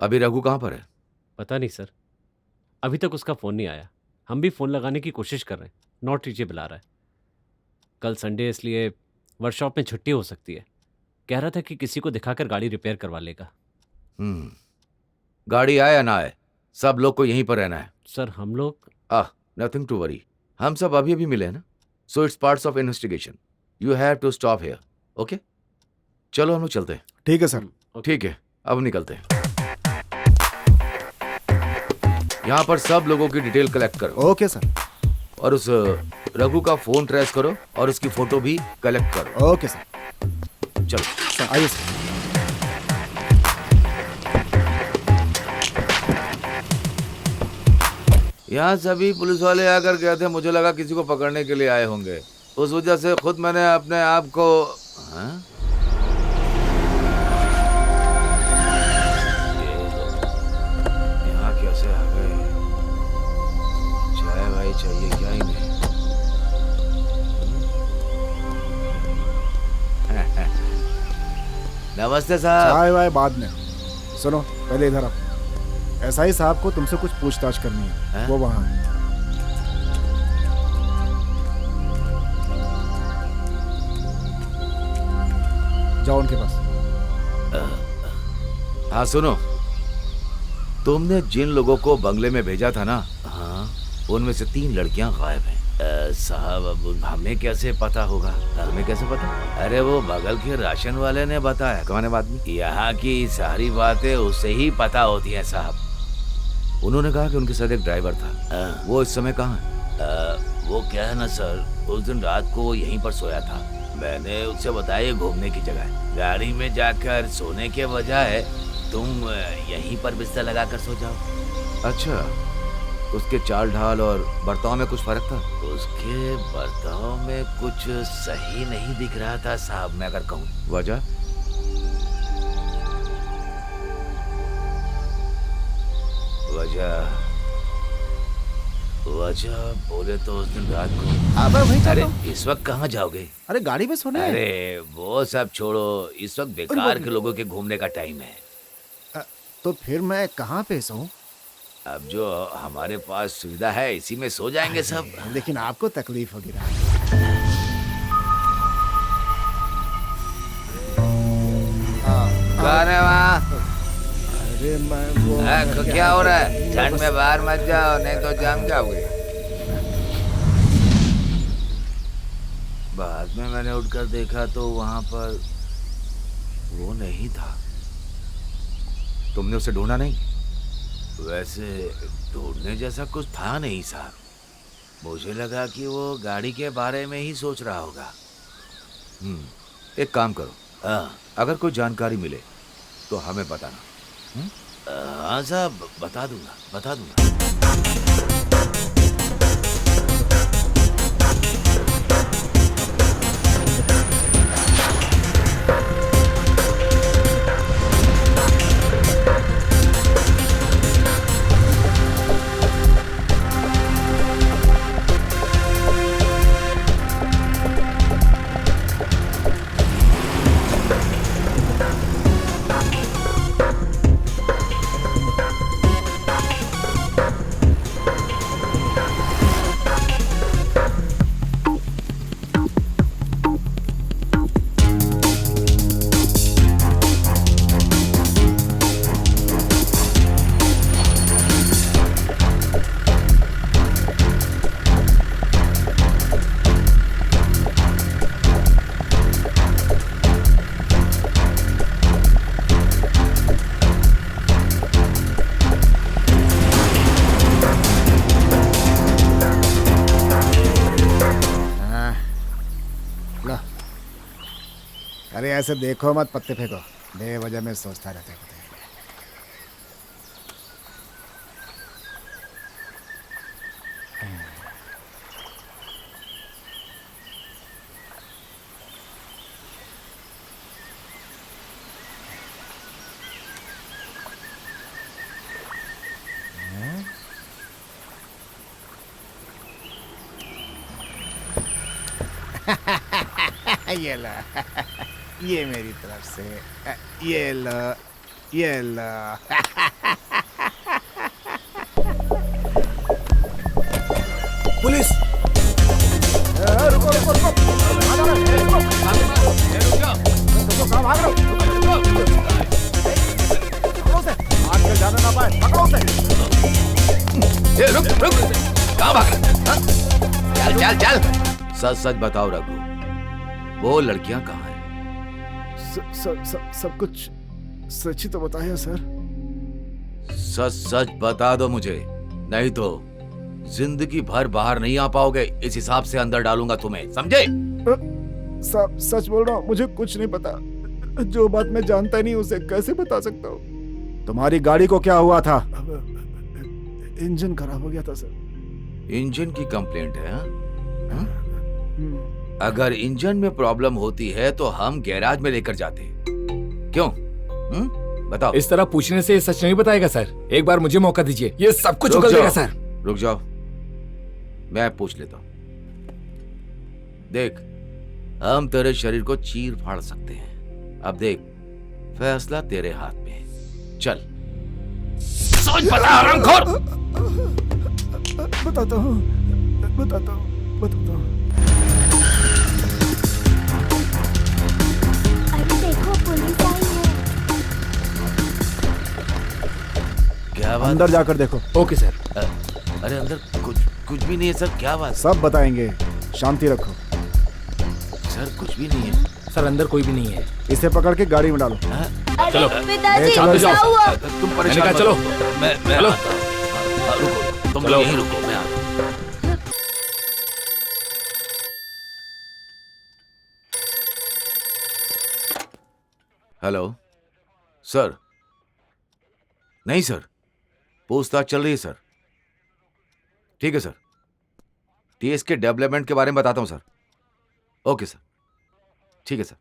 अभी रघु कहाँ पर है? पता नहीं सर, अभी तक उसका फोन नहीं आया। हम भी फोन लगाने की कोशिश कर रहे हैं, नॉट रीचेबल आ रहा है। कल संडे इसलिए वर्कशॉप में छुट्टी हो सकती है। कह रहा था कि किसी को दिखाकर गाड़ी रिपेयर करवा लेगा। गाड़ी आए या ना आए, सब लोग को यहीं पर रहना है। सर हम लोग नथिंग टू वरी, हम सब अभी अभी मिले हैं ना, so it's parts of investigation, you have to stop here. Okay, चलो हम लोग चलते हैं। ठीक है सर। ठीक है, अब निकलते हैं। यहाँ पर सब लोगों की डिटेल कलेक्ट करो। Okay sir. और उस रघु का फोन ट्रेस करो और उसकी फोटो भी कलेक्ट करो। Okay sir. चलो सर आइए सर। यहाँ सभी पुलिस वाले आकर गए थे, मुझे लगा किसी को पकड़ने के लिए आए होंगे, उस वजह से खुद मैंने अपने आप को यहाँ कैसे आ गए? चाय भाई चाहिए क्या इन्हें? नमस्ते साहब। चाय वाय बाद में, सुनो पहले इधर आओ। एसआई साहब को तुमसे कुछ पूछताछ करनी है, वो वहाँ है। जाओ उनके पास। हाँ सुनो, तुमने जिन लोगों को बंगले में भेजा था ना, हाँ, उनमें से 3 लड़कियां गायब हैं। साहब अब हमें कैसे पता होगा? हमें कैसे पता? अरे वो बगल के राशन वाले ने बताया। कौन है आदमी? यहाँ की सारी बातें उससे ही पता होती हैं साहब। उन्होंने कहा कि उनके साथ एक ड्राइवर था। वो इस समय कहाँ है? वो क्या है ना सर, उस दिन रात को वो यहीं पर सोया था। मैंने उससे बताया घूमने की जगह, गाड़ी में जाकर सोने के बजाय तुम यहीं पर बिस्तर लगाकर सो जाओ। अच्छा, उसके चाल ढाल और बर्ताव में कुछ फर्क था? उसके बर्ताव में कुछ सही नहीं दिख रहा था साहब, मैं अगर कहूँ। वजह? वजह बोले तो उस दिन रात को। अरे इस वक्त कहाँ जाओगे? अरे गाड़ी में सोने। अरे वो सब छोड़ो, इस वक्त बेकार के लोगों के घूमने का टाइम है। तो फिर मैं कहाँ पे सोऊं? अब जो हमारे पास सुविधा है इसी में सो जाएंगे सब। लेकिन आपको तकलीफ होगी। अरे मैं वो क्या हो रहा है? ठंड में बाहर मत जाओ, नहीं तो जाम जाओगे। बाद में मैंने उठकर देखा तो वहां पर वो नहीं था। तुमने उसे ढूंढा नहीं? वैसे ढूंढने जैसा कुछ था नहीं साहब। मुझे लगा कि वो गाड़ी के बारे में ही सोच रहा होगा। एक काम करो, अगर कोई जानकारी मिले तो हमें बताना। हाँ साहब, बता दूंगा। अरे ऐसे देखो मत, पत्ते फेंको, बेवजह में सोचता रहता है। ये लो, ये मेरी तरफ से, ये लो, ये लो। पुलिस! रुको रुको रुको, भाग रहे हो? आगे जाने ना पाए, पकड़ो उसे। रुक, कहाँ भाग रहे? चल। सच बताओ रघु, वो लड़कियां कहाँ हैं? सब कुछ सच ही तो बताया सर। सच बता दो मुझे, नहीं तो जिंदगी भर बाहर नहीं आ पाओगे। इस हिसाब से अंदर डालूंगा तुम्हें, समझे? सच बोल रहा हूँ, मुझे कुछ नहीं पता। जो बात मैं जानता नहीं उसे कैसे बता सकता हूँ? तुम्हारी गाड़ी को क्या हुआ था? इंजन खराब हो गया था सर। इंजन की कंप्लेंट है हाँ? अगर इंजन में प्रॉब्लम होती है तो हम गैराज में लेकर जाते। क्यों? बताओ। इस तरह पूछने से सच नहीं बताएगा सर। एक बार मुझे मौका दीजिए, ये सब कुछ रुक उगल जाओ, देगा सर। रुक जाओ, मैं पूछ लेता हूं। देख, हम तेरे शरीर को चीर फाड़ सकते हैं। अब देख, फैसला तेरे हाथ में है। चल सोच, बता हरामखोर। बताता हूँ। अरे देखो, पुलिस आई है। क्या बात? अंदर जाकर देखो। Okay sir. अरे अंदर कुछ भी नहीं है सर। क्या बात? सब बताएंगे, शांति रखो। सर कुछ भी नहीं है सर, अंदर कोई भी नहीं है। इसे पकड़ के गाड़ी में डालो। अरे पिताजी, चलो, क्या हुआ? तुम परेशान मत चलो। हो। मैं चलो। आता हूं। रुको, तुम लोग यहीं रुको, मैं आता हूं। Hello sir. नहीं सर, पूछताछ चल रही है सर। ठीक है सर, टीएस के डेवलपमेंट के बारे में बताता हूं सर। ओके सर, ठीक है सर।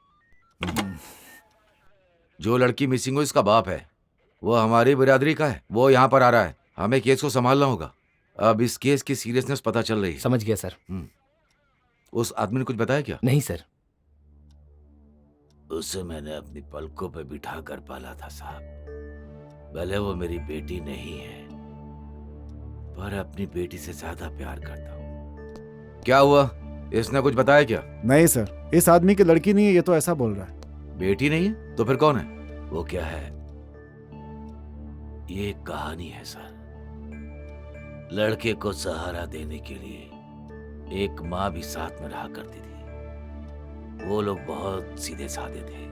जो लड़की मिसिंग हुई उसका बाप है, वो हमारी बिरादरी का है। वो यहाँ पर आ रहा है, हमें केस को संभालना होगा। अब इस केस की सीरियसनेस पता चल रही है। समझ गया सर। उस आदमी ने कुछ बताया क्या? नहीं सर। उसे मैंने अपनी पलकों पे बिठा कर पाला था साहब। भले वो मेरी बेटी नहीं है, पर अपनी बेटी से ज्यादा प्यार करता हूँ। क्या हुआ, इसने कुछ बताया क्या? नहीं सर, इस आदमी की लड़की नहीं है, ये तो ऐसा बोल रहा है। बेटी नहीं है तो फिर कौन है? वो क्या है, ये एक कहानी है सर। लड़के को सहारा देने के लिए एक माँ भी साथ में रहा करती थी। वो लोग बहुत सीधे साधे थे।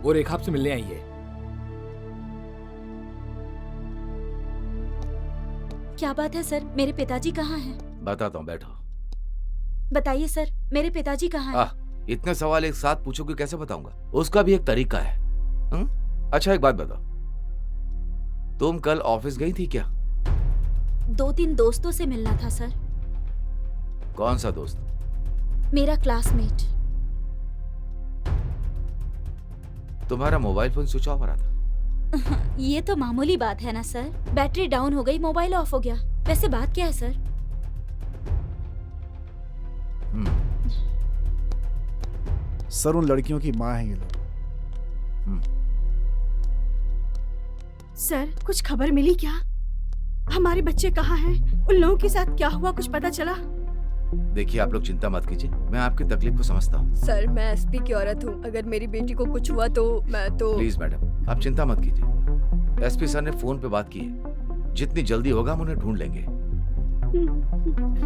वो रेखा आपसे मिलने आई है। क्या बात है सर, मेरे पिताजी कहाँ हैं? बताता हूँ, बैठो। बताइए सर, मेरे पिताजी कहाँ हैं? इतने सवाल एक साथ पूछोगे कैसे बताऊंगा? उसका भी एक तरीका है। अच्छा एक बात बताओ, तुम कल ऑफिस गई थी क्या? 2-3 दोस्तों से मिलना था सर। कौन सा दोस्त? मेरा क्लासमेट। तुम्हारा मोबाइल फोन स्विच ऑफ आ रहा था। ये तो मामूली बात है ना सर, बैटरी डाउन हो गई, मोबाइल ऑफ हो गया। वैसे बात क्या है सर? सर उन लड़कियों की माँ है ये लोग। सर कुछ खबर मिली क्या? हमारे बच्चे कहाँ हैं? उन लोगों के साथ क्या हुआ, कुछ पता चला? देखिए आप लोग चिंता मत कीजिए, मैं आपकी तकलीफ को समझता हूँ। सर मैं एसपी की औरत हूँ, अगर मेरी बेटी को कुछ हुआ तो मैं तो। प्लीज मैडम आप चिंता मत कीजिए, एसपी सर ने फोन पे बात की है, जितनी जल्दी होगा हम उन्हें ढूंढ लेंगे।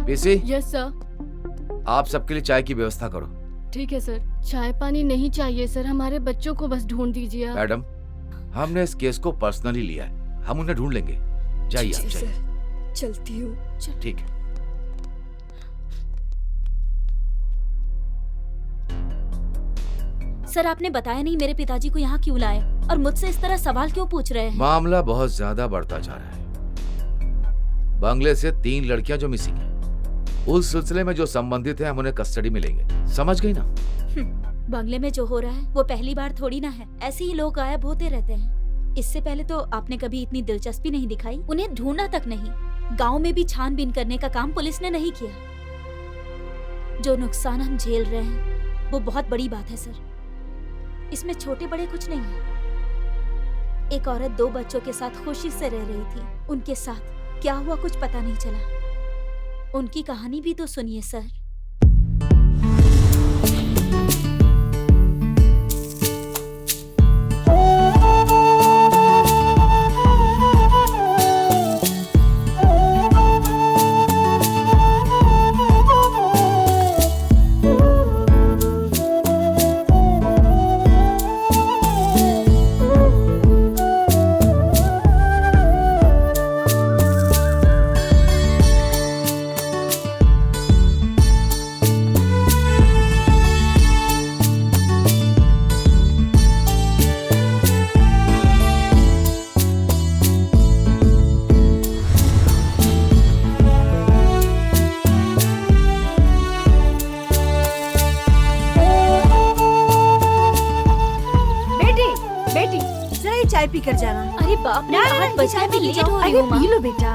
पीसी? Yes sir. आप सबके लिए चाय की व्यवस्था करो। ठीक है सर। चाय पानी नहीं चाहिए सर, हमारे बच्चों को बस ढूंढ दीजिए आप। मैडम हमने इस केस को पर्सनली लिया है, हम उन्हें ढूंढ लेंगे। जाइए आप जाइए। चलती हूँ। ठीक है। सर आपने बताया नहीं मेरे पिताजी को यहाँ क्यों लाए और मुझसे इस तरह सवाल क्यों पूछ रहे हैं? मामला बहुत ज्यादा बढ़ता जा रहा है। बंगले से 3 लड़कियां जो मिसिंग हैं, उस सिलसिले में जो संबंधित है हम उन्हें कस्टडी में लेंगे, समझ गई ना? बंगले में जो हो रहा है वो पहली बार थोड़ी ना है, ऐसे ही लोग गायब होते रहते हैं। इससे पहले तो आपने कभी इतनी दिलचस्पी नहीं दिखाई, उन्हें ढूंढना तक नहीं। गांव में भी छानबीन करने का काम पुलिस ने नहीं किया। जो नुकसान हम झेल रहे हैं वो बहुत बड़ी बात है सर, इसमें छोटे बड़े कुछ नहीं है। एक औरत 2 बच्चों के साथ खुशी से रह रही थी, उनके साथ क्या हुआ कुछ पता नहीं चला। उनकी कहानी भी तो सुनिए सर। चाय पी कर जाना। अरे बाप रे, 8 बजे मैं लेट हो रही हूँ। पी लो बेटा।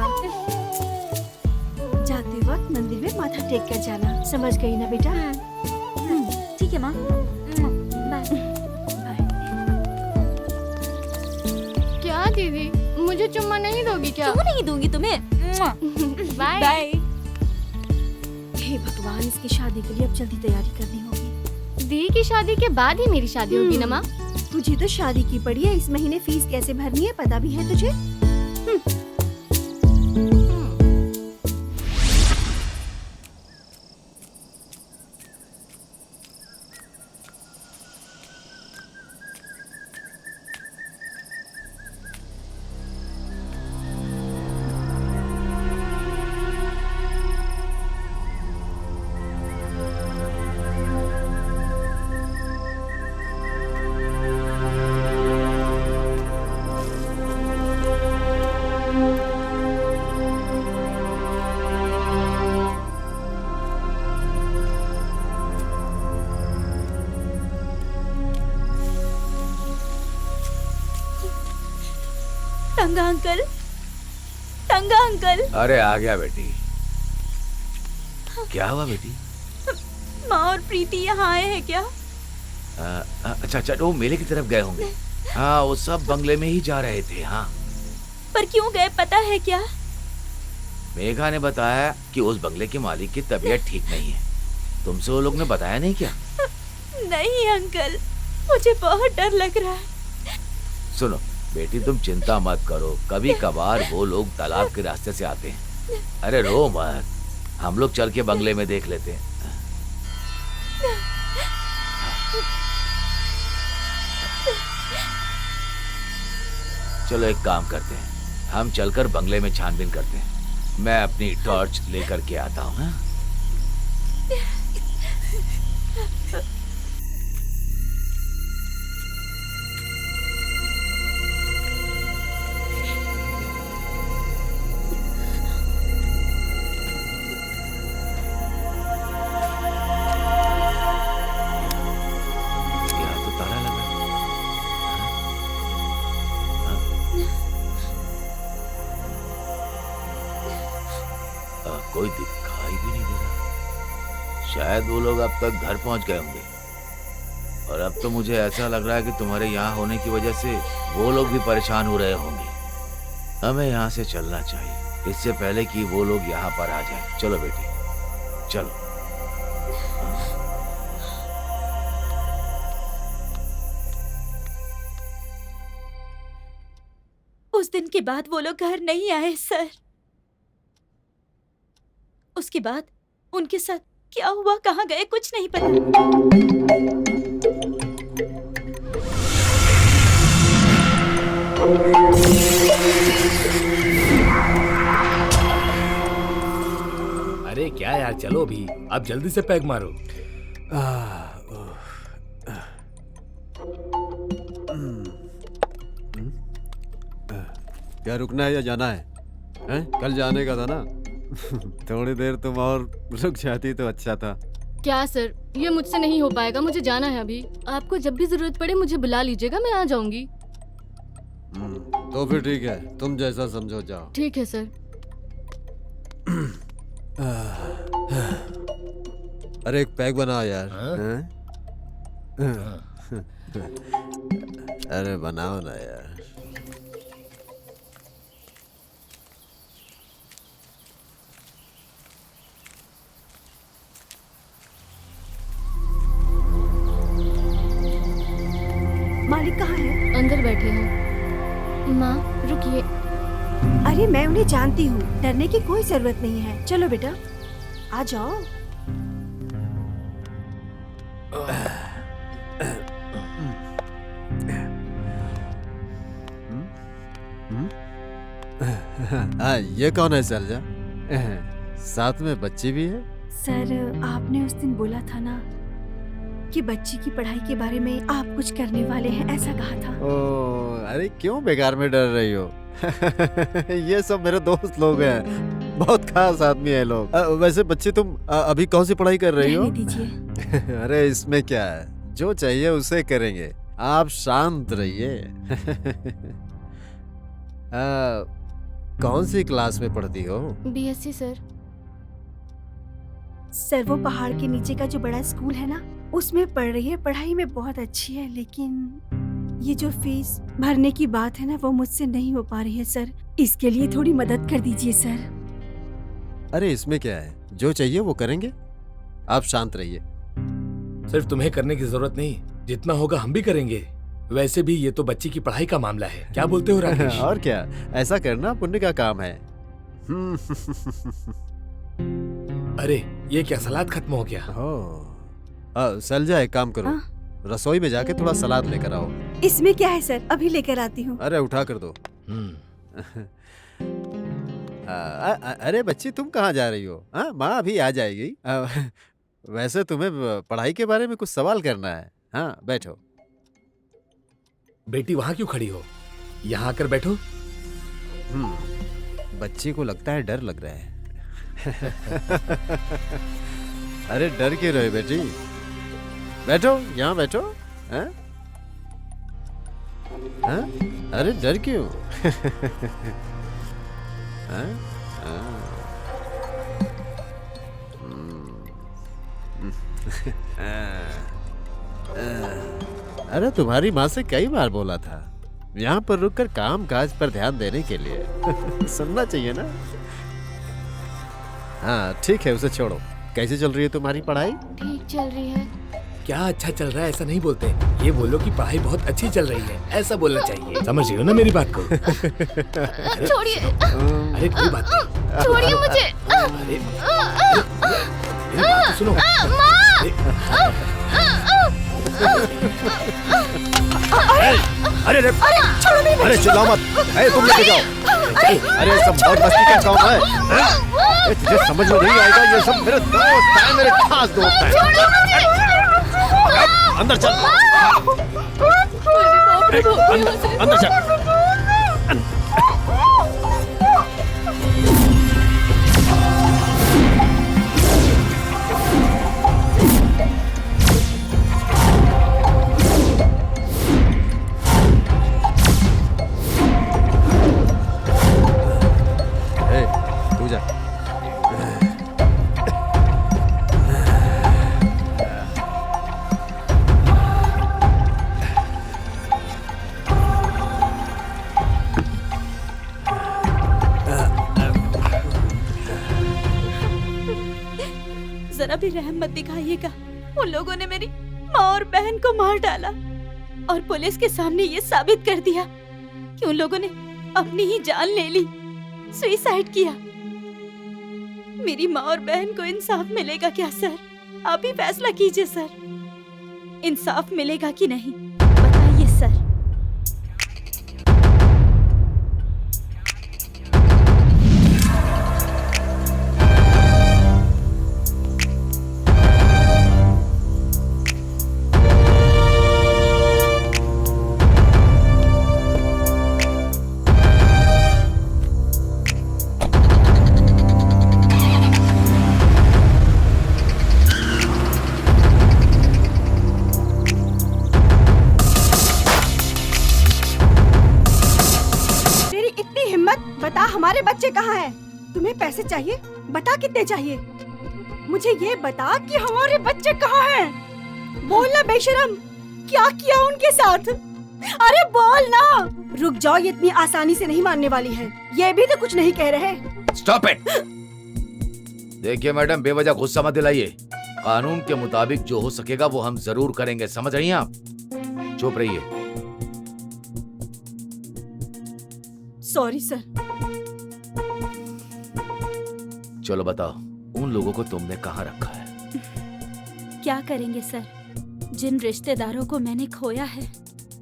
जाते वक्त मंदिर में माथा टेक कर जाना, समझ गई ना बेटा? ठीक है माँ, बाय। क्या दीदी, मुझे चुम्मा नहीं दोगी क्या? क्यों नहीं दूंगी तुम्हें? बाय। हे भगवान, इसकी शादी के लिए अब जल्दी तैयारी करनी होगी। दी की शादी के बाद ही मेरी शादी होगी ना माँ? तुझे तो शादी की पड़ी है, इस महीने फीस कैसे भरनी है पता भी है तुझे? टंगा अंकल, टंगा अंकल। अरे आ गया बेटी। क्या हुआ बेटी? माँ और प्रीति यहाँ आए हैं क्या? अच्छा अच्छा, वो मेले की तरफ गए होंगे। हाँ वो सब बंगले में ही जा रहे थे। हाँ पर क्यों गए पता है क्या? मेघा ने बताया कि उस बंगले के मालिक की तबीयत ठीक नहीं है। तुमसे वो लोग ने बताया नहीं क्या? नहीं अंकल, मुझे बहुत डर लग रहा है। सुनो बेटी, तुम चिंता मत करो, कभी कभार वो लोग तालाब के रास्ते से आते हैं। अरे रो मत, हम लोग चल के बंगले में देख लेते हैं। चलो एक काम करते हैं, हम चलकर बंगले में छानबीन करते हैं। मैं अपनी टॉर्च लेकर के आता हूँ। हाँ? यहाँ तो ताला लगा। कोई दिखाई भी नहीं दे रहा। शायद वो लोग अब तक घर पहुंच गए होंगे। और अब तो मुझे ऐसा लग रहा है कि तुम्हारे यहाँ होने की वजह से वो लोग भी परेशान हो रहे होंगे। हमें यहाँ से चलना चाहिए इससे पहले कि वो लोग यहाँ पर आ जाएं। चलो बेटी, चलो। उस दिन के बाद वो लोग घर नहीं आए सर। उसके बाद उनके साथ क्या हुआ, कहाँ गए, कुछ नहीं पता। अरे क्या यार, चलो भी, अब जल्दी से पैग मारो। क्या रुकना है या जाना है? हैं? कल जाने का था ना। थोड़ी देर तुम और रुक जाती तो अच्छा था। क्या सर, ये मुझसे नहीं हो पाएगा, मुझे जाना है अभी। आपको जब भी जरूरत पड़े मुझे बुला लीजिएगा, मैं आ जाऊंगी। तो फिर ठीक है, तुम जैसा समझो जाओ। ठीक है सर। अरे एक पैक बनाओ यार। अरे बनाओ ना यार। मालिक कहाँ है? अंदर बैठे हैं। माँ रुकिए। अरे मैं उन्हें जानती हूँ, डरने की कोई जरूरत नहीं है। चलो बेटा, आ जाओ। ये कौन है सलजा? साथ में बच्ची भी है? सर, आपने उस दिन बोला था ना कि बच्ची की पढ़ाई के बारे में आप कुछ करने वाले हैं, ऐसा कहा था। ओ, अरे क्यों बेकार में डर रही हो? ये सब मेरे दोस्त लोग हैं, बहुत खास आदमी है लोग। वैसे बच्ची तुम अभी कौन सी पढ़ाई कर रही हो? रहने दीजिए। अरे इसमें क्या है, जो चाहिए उसे करेंगे, आप शांत रहिए। कौन सी क्लास में पढ़ती हो? BSc sir. सर, वो पहाड़ के नीचे का जो बड़ा स्कूल है ना, उसमें पढ़ रही है। पढ़ाई में बहुत अच्छी है, लेकिन ये जो फीस भरने की बात है ना, वो मुझसे नहीं हो पा रही है सर। इसके लिए थोड़ी मदद कर दीजिए सर। अरे इसमें क्या है, जो चाहिए वो करेंगे, आप शांत रहिए। सिर्फ तुम्हें करने की जरूरत नहीं, जितना होगा हम भी करेंगे। वैसे भी ये तो बच्ची की पढ़ाई का मामला है, क्या बोलते हो राकेश? और क्या, ऐसा करना पुण्य का काम है। अरे ये क्या, सलाद खत्म हो गया? सलजा एक काम करो, रसोई में जाके थोड़ा सलाद लेकर आओ। इसमें क्या है सर, अभी लेकर आती हूँ। अरे उठा कर दो। अरे बच्ची तुम कहाँ जा रही हो? माँ अभी आ जाएगी। वैसे तुम्हें पढ़ाई के बारे में कुछ सवाल करना है। हाँ बैठो। बेटी वहाँ क्यों खड़ी हो, यहाँ आकर बैठो। बच्ची को लगता है डर लग रहा है। अरे डर क्यों रहे बेटी, बैठो, यहाँ बैठो। हैं? हैं? अरे डर क्यों? हैं? अरे तुम्हारी माँ से कई बार बोला था यहाँ पर रुककर काम काज पर ध्यान देने के लिए। सुनना चाहिए ना। हाँ ठीक है, उसे छोड़ो। कैसे चल रही है तुम्हारी पढ़ाई? ठीक चल रही है। क्या अच्छा चल रहा है ऐसा नहीं बोलते, ये बोलो कि पढ़ाई बहुत अच्छी चल रही है, ऐसा बोलना चाहिए। समझ रही हो ना मेरी बात को? छोड़िए। अरे कोई बात नहीं, छोड़िए मुझे। अरे मेरी बात तो सुनो। अरे अरे अरे चिल्लाओ मत। तुम लेके जाओ। अरे सब बहुत मस्ती का काम है। तुझे समझ में नहीं आएगा, ये सब मेरे दोस्त हैं, मेरे खास दोस्त हैं। अंदर चल। अंदर चल। जरा भी रहम मत दिखाइएगा। उन लोगों ने मेरी माँ और बहन को मार डाला और पुलिस के सामने ये साबित कर दिया कि उन लोगों ने अपनी ही जान ले ली, सुसाइड किया। मेरी माँ और बहन को इंसाफ मिलेगा क्या सर? आप ही फैसला कीजिए सर, इंसाफ मिलेगा कि नहीं, बताइए सर। हमारे बच्चे कहाँ हैं? तुम्हें पैसे चाहिए? बता कितने चाहिए? मुझे ये बता कि हमारे बच्चे कहाँ हैं? बोलना बेशरम, क्या किया उनके साथ? अरे बोल ना। रुक जाओ, ये इतनी आसानी से नहीं मानने वाली है। ये भी तो कुछ नहीं कह रहे। Stop it. देखिए मैडम, बेवजह गुस्सा मत दिलाइए। कानून के मुताबिक जो हो सकेगा वो हम जरूर करेंगे, समझ रही हैं आप? चुप रहिए। Sorry sir. चलो बताओ, उन लोगों को तुमने कहाँ रखा है? क्या करेंगे सर, जिन रिश्तेदारों को मैंने खोया है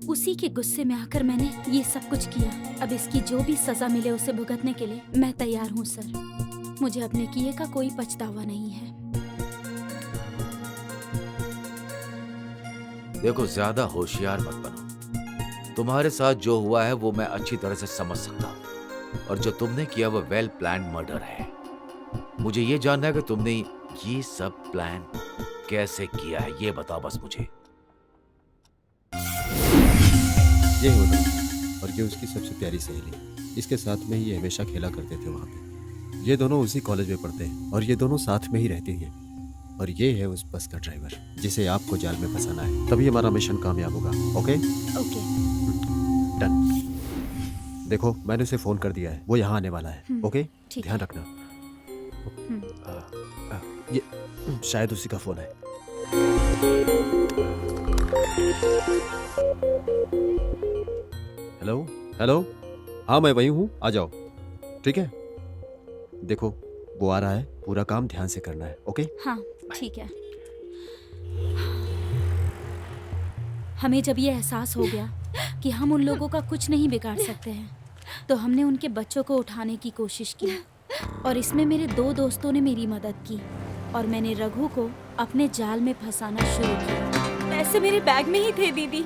उसी के गुस्से में आकर मैंने ये सब कुछ किया। अब इसकी जो भी सजा मिले उसे भुगतने के लिए मैं तैयार हूँ सर। मुझे अपने किए का कोई पछतावा नहीं है। देखो, ज्यादा होशियार मत बनो। तुम्हारे साथ जो हुआ है वो मैं अच्छी तरह से समझ सकता हूँ, और जो तुमने किया वो वेल प्लान मर्डर है। मुझे ये जानना है कि तुमने ये सब प्लान कैसे किया है, ये बताओ बस मुझे। ये होता और ये उसकी सबसे प्यारी सहेली, इसके साथ में ही ये हमेशा खेला करते थे वहाँ पे। ये दोनों उसी कॉलेज में पढ़ते हैं और ये दोनों साथ में ही रहती हैं। और ये है उस बस का ड्राइवर जिसे आपको जाल में फंसाना है, तभी हमारा मिशन कामयाब होगा। Okay okay done. देखो, मैंने उसे फोन कर दिया है, वो यहाँ आने वाला है। ओके, ध्यान रखना। ये शायद उसी का फोन है। हेलो हेलो, हाँ मैं वही हूँ, आ जाओ। ठीक है, देखो वो आ रहा है, पूरा काम ध्यान से करना है। ओके हाँ ठीक है। हमें जब ये एहसास हो गया कि हम उन लोगों का कुछ नहीं बिगाड़ सकते हैं, तो हमने उनके बच्चों को उठाने की कोशिश की, और इसमें मेरे 2 दोस्तों ने मेरी मदद की, और मैंने रघु को अपने जाल में फंसाना शुरू किया। पैसे मेरे बैग में ही थे दीदी,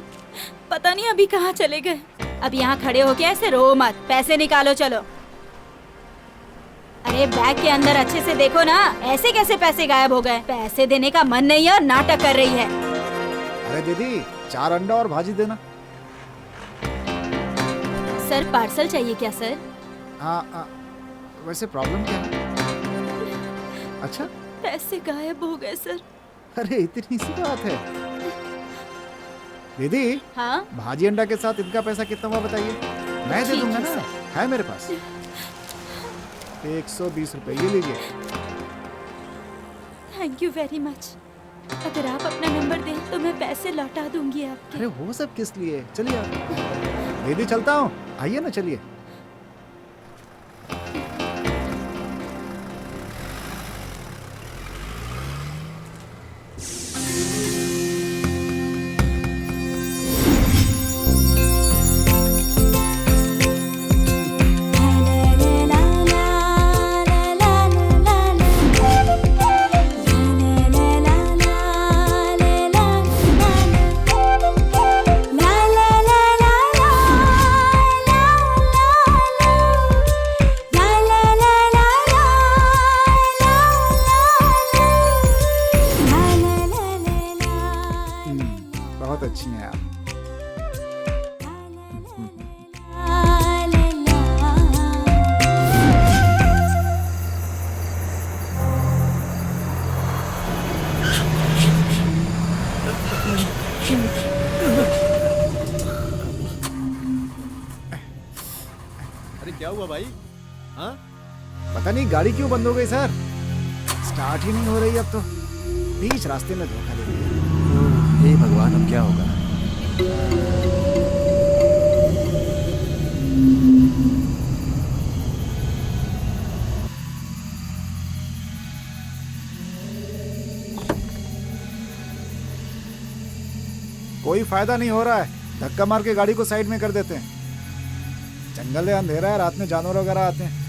पता नहीं अभी कहाँ चले गए। अब यहाँ खड़े होके ऐसे रो मत, पैसे निकालो चलो। अरे बैग के अंदर अच्छे से देखो ना, ऐसे कैसे पैसे गायब हो गए? पैसे देने का मन नहीं है और नाटक कर रही है। अरे दीदी, 4 अंडा और भाजी देना। सर पार्सल चाहिए क्या सर? वैसे प्रॉब्लम क्या है? अच्छा, पैसे गायब हो गए सर। अरे इतनी सी बात है। दीदी, हाँ? भाजी अंडा के साथ इनका पैसा कितना हुआ बताइए, मैं दे दूंगा ना, है मेरे पास 120 रुपए, ये लीजिए। Thank you very much. अगर आप अपना नंबर दें तो मैं पैसे लौटा दूंगी आपके। अरे वो सब किस लिए, चलिए आप। दीदी चलता हूँ, आइए ना, चलिए। अरे क्या हुआ भाई? हाँ? पता नहीं गाड़ी क्यों बंद हो गई सर, स्टार्ट ही नहीं हो रही अब तो, बीच रास्ते में धोखा दे दिया। हे भगवान, अब क्या होगा? कोई फायदा नहीं हो रहा है, धक्का मार के गाड़ी को साइड में कर देते हैं। जंगल है, अंधेरा है, रात में जानवर वगैरह आते हैं।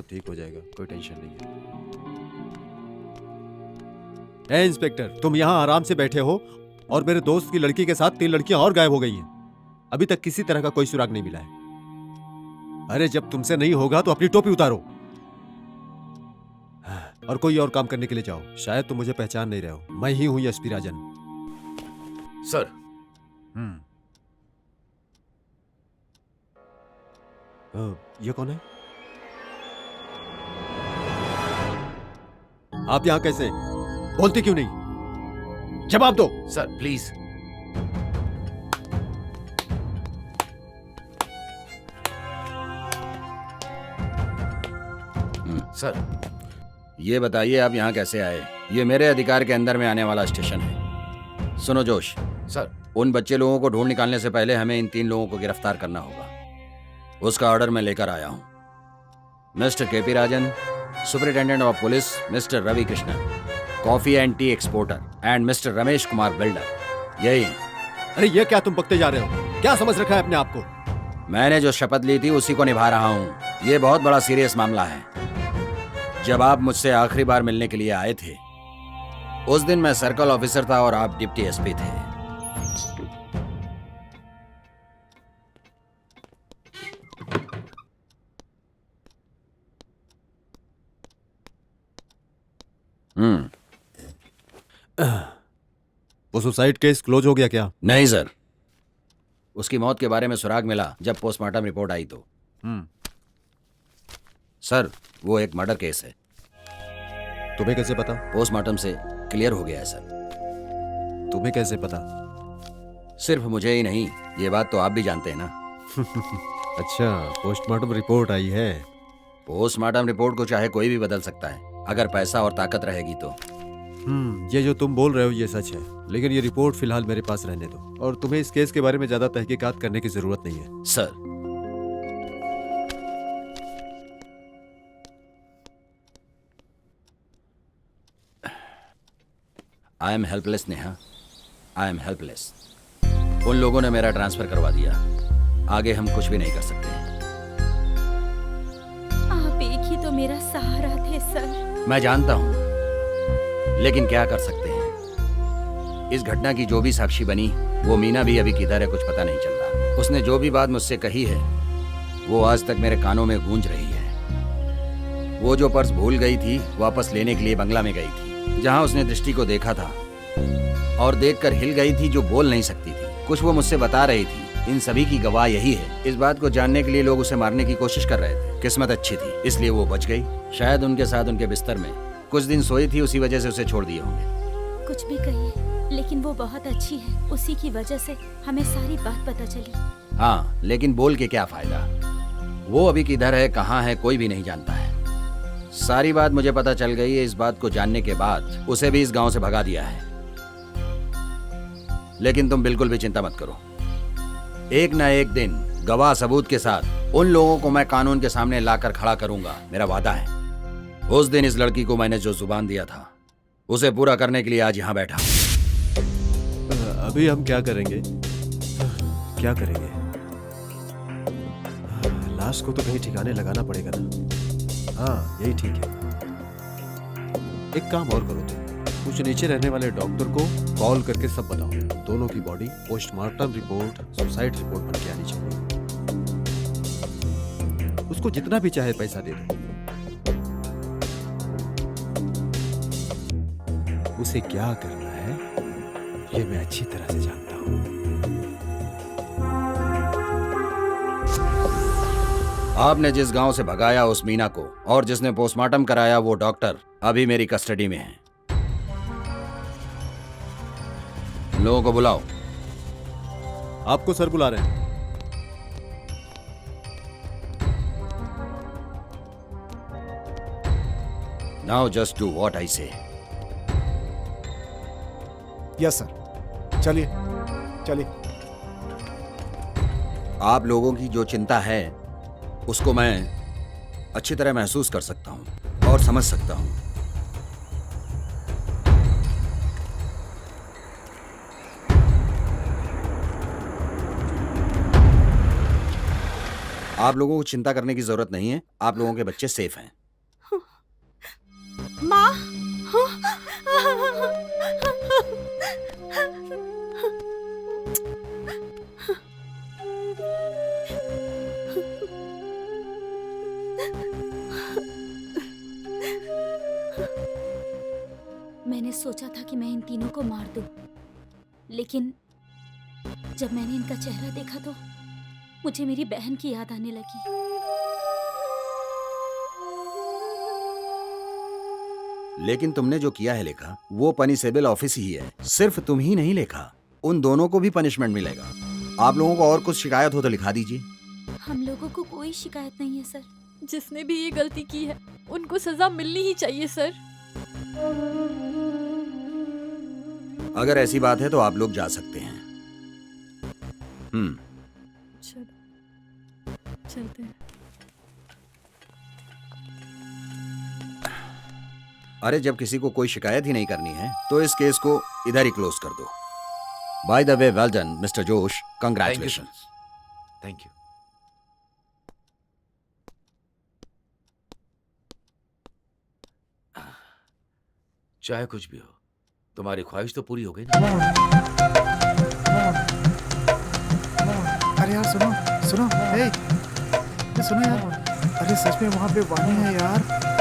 ठीक हो जाएगा, कोई टेंशन नहीं है। ए इंस्पेक्टर, तुम यहाँ आराम से बैठे हो और मेरे दोस्त की लड़की के साथ 3 लड़कियां और गायब हो गई हैं। अभी तक किसी तरह का कोई सुराग नहीं मिला है। अरे जब तुमसे नहीं होगा तो अपनी टोपी उतारो और कोई और काम करने के लिए जाओ। शायद तुम मुझे पहचान नहीं रहे हो, मैं ही हूं एसपी राजन। सर। ये कौन है? आप यहां कैसे? बोलते क्यों नहीं? जवाब दो। Sir please. सर ये बताइए आप यहाँ कैसे आए? ये मेरे अधिकार के अंदर में आने वाला स्टेशन है। सुनो जोश। सर उन बच्चे लोगों को ढूंढ निकालने से पहले हमें इन 3 लोगों को गिरफ्तार करना होगा। उसका ऑर्डर मैं लेकर आया हूं। Mister K P Rajan, superintendent of police mister Ravi Krishnan, coffee and tea exporter and mister Ramesh Kumar builder, यही। अरे ये क्या तुम बकते जा रहे हो? क्या समझ रखा है अपने आप को? मैंने जो शपथ ली थी उसी को निभा रहा हूँ। ये बहुत बड़ा सीरियस मामला है। जब आप मुझसे आखिरी बार मिलने के लिए आए थे उस दिन मैं सर्कल ऑफिसर था और आप डिप्टी एसपी थे। वो सुसाइड केस क्लोज हो गया क्या? नहीं सर, उसकी मौत के बारे में सुराग मिला जब पोस्टमार्टम रिपोर्ट आई तो। सर वो एक मर्डर केस है। तुम्हें कैसे पता? पोस्टमार्टम से क्लियर हो गया है सर। तुम्हें कैसे पता? सिर्फ मुझे ही नहीं, ये बात तो आप भी जानते हैं ना। अच्छा, पोस्टमार्टम रिपोर्ट आई है। पोस्टमार्टम रिपोर्ट को चाहे कोई भी बदल सकता है अगर पैसा और ताकत रहेगी तो। ये जो तुम बोल रहे हो ये सच है, लेकिन ये रिपोर्ट फिलहाल मेरे पास रहने दो और तुम्हें इस केस के बारे में ज्यादा तहकीकात करने की जरूरत नहीं है। Sir I am helpless Neha, I am helpless. उन लोगों ने मेरा ट्रांसफर करवा दिया, आगे हम कुछ भी नहीं कर सकते। आप एक ही तो मेरा सहारा थे सर। मैं जानता हूं, लेकिन क्या कर सकते हैं। इस घटना की जो भी साक्षी बनी वो मीना भी अभी किधर है कुछ पता नहीं चल रहा। उसने जो भी बात मुझसे कही है वो आज तक मेरे कानों में गूंज रही है। वो जो पर्स भूल गई थी वापस लेने के लिए बंगला में गई थी, जहां उसने दृष्टि को देखा था और देखकर हिल गई थी जो बोल नहीं सकती थी। कुछ वो मुझसे बता रही थी, इन सभी की गवाह यही है। इस बात को जानने के लिए लोग उसे मारने की कोशिश कर रहे थे। किस्मत अच्छी थी इसलिए वो बच गई। शायद उनके साथ उनके बिस्तर में कुछ दिन सोई थी, उसी वजह से उसे छोड़ दिए होंगे। कुछ भी कहिए, लेकिन वो बहुत अच्छी है। उसी की वजह से हमें सारी बात पता चली। हाँ, लेकिन बोल के क्या फायदा। वो अभी किधर है कहाँ है कोई भी नहीं जानता है। सारी बात मुझे पता चल गई है। इस बात को जानने के बाद उसे भी इस गांव से भगा दिया है। लेकिन तुम बिल्कुल भी चिंता मत करो, एक न एक दिन गवाह सबूत के साथ उन लोगों को मैं कानून के सामने लाकर खड़ा करूंगा, मेरा वादा है। उस दिन इस लड़की को मैंने जो जुबान दिया था उसे पूरा करने के लिए आज यहाँ बैठा। अभी हम क्या करेंगे? क्या करेंगे? लाश को तो कहीं ठिकाने लगाना पड़ेगा ना। हाँ यही ठीक है। एक काम और करो तुम, कुछ नीचे रहने वाले डॉक्टर को कॉल करके सब बताओ। दोनों की body postmortem report suicide report बन के आनी चाहिए। उसको जितना भी चाहे पैसा दे दो। उसे क्या करना है ये मैं अच्छी तरह से जानता हूं। आपने जिस गांव से भगाया उस मीना को और जिसने पोस्टमार्टम कराया वो डॉक्टर अभी मेरी कस्टडी में है। लोगों को बुलाओ। आपको सर बुला रहे हैं। Now just do what I say. Yes sir, चलिए चलिए। आप लोगों की जो चिंता है उसको मैं अच्छी तरह महसूस कर सकता हूं और समझ सकता हूं। आप लोगों को चिंता करने की जरूरत नहीं है। आप लोगों के बच्चे सेफ हैं। माँ, मैंने सोचा था कि मैं इन तीनों को मार दूं, लेकिन जब मैंने इनका चेहरा देखा तो मुझे मेरी बहन की याद आने लगी। लेकिन तुमने जो किया है लेखा, वो पनिशेबल ऑफिस ही है। सिर्फ तुम ही नहीं लेखा, उन दोनों को भी पनिशमेंट मिलेगा। आप लोगों को और कुछ शिकायत हो तो लिखा दीजिए। हम लोगों को कोई शिकायत नहीं है सर। जिसने भी ये गलती की है उनको सजा मिलनी ही चाहिए सर। अगर ऐसी बात है तो आप लोग जा सकते हैं। चलते हैं। अरे जब किसी को कोई शिकायत ही नहीं करनी है तो इस केस को इधर ही क्लोज कर दो। By the way, well done mister जोश, कंग्रेचुलेशन। Thank you. चाहे कुछ भी हो, तुम्हारी ख्वाहिश तो पूरी हो गई ना। अरे यार सुनो सुनो, हे, सुनो यार, अरे सच में वहाँ पे वाणी है यार।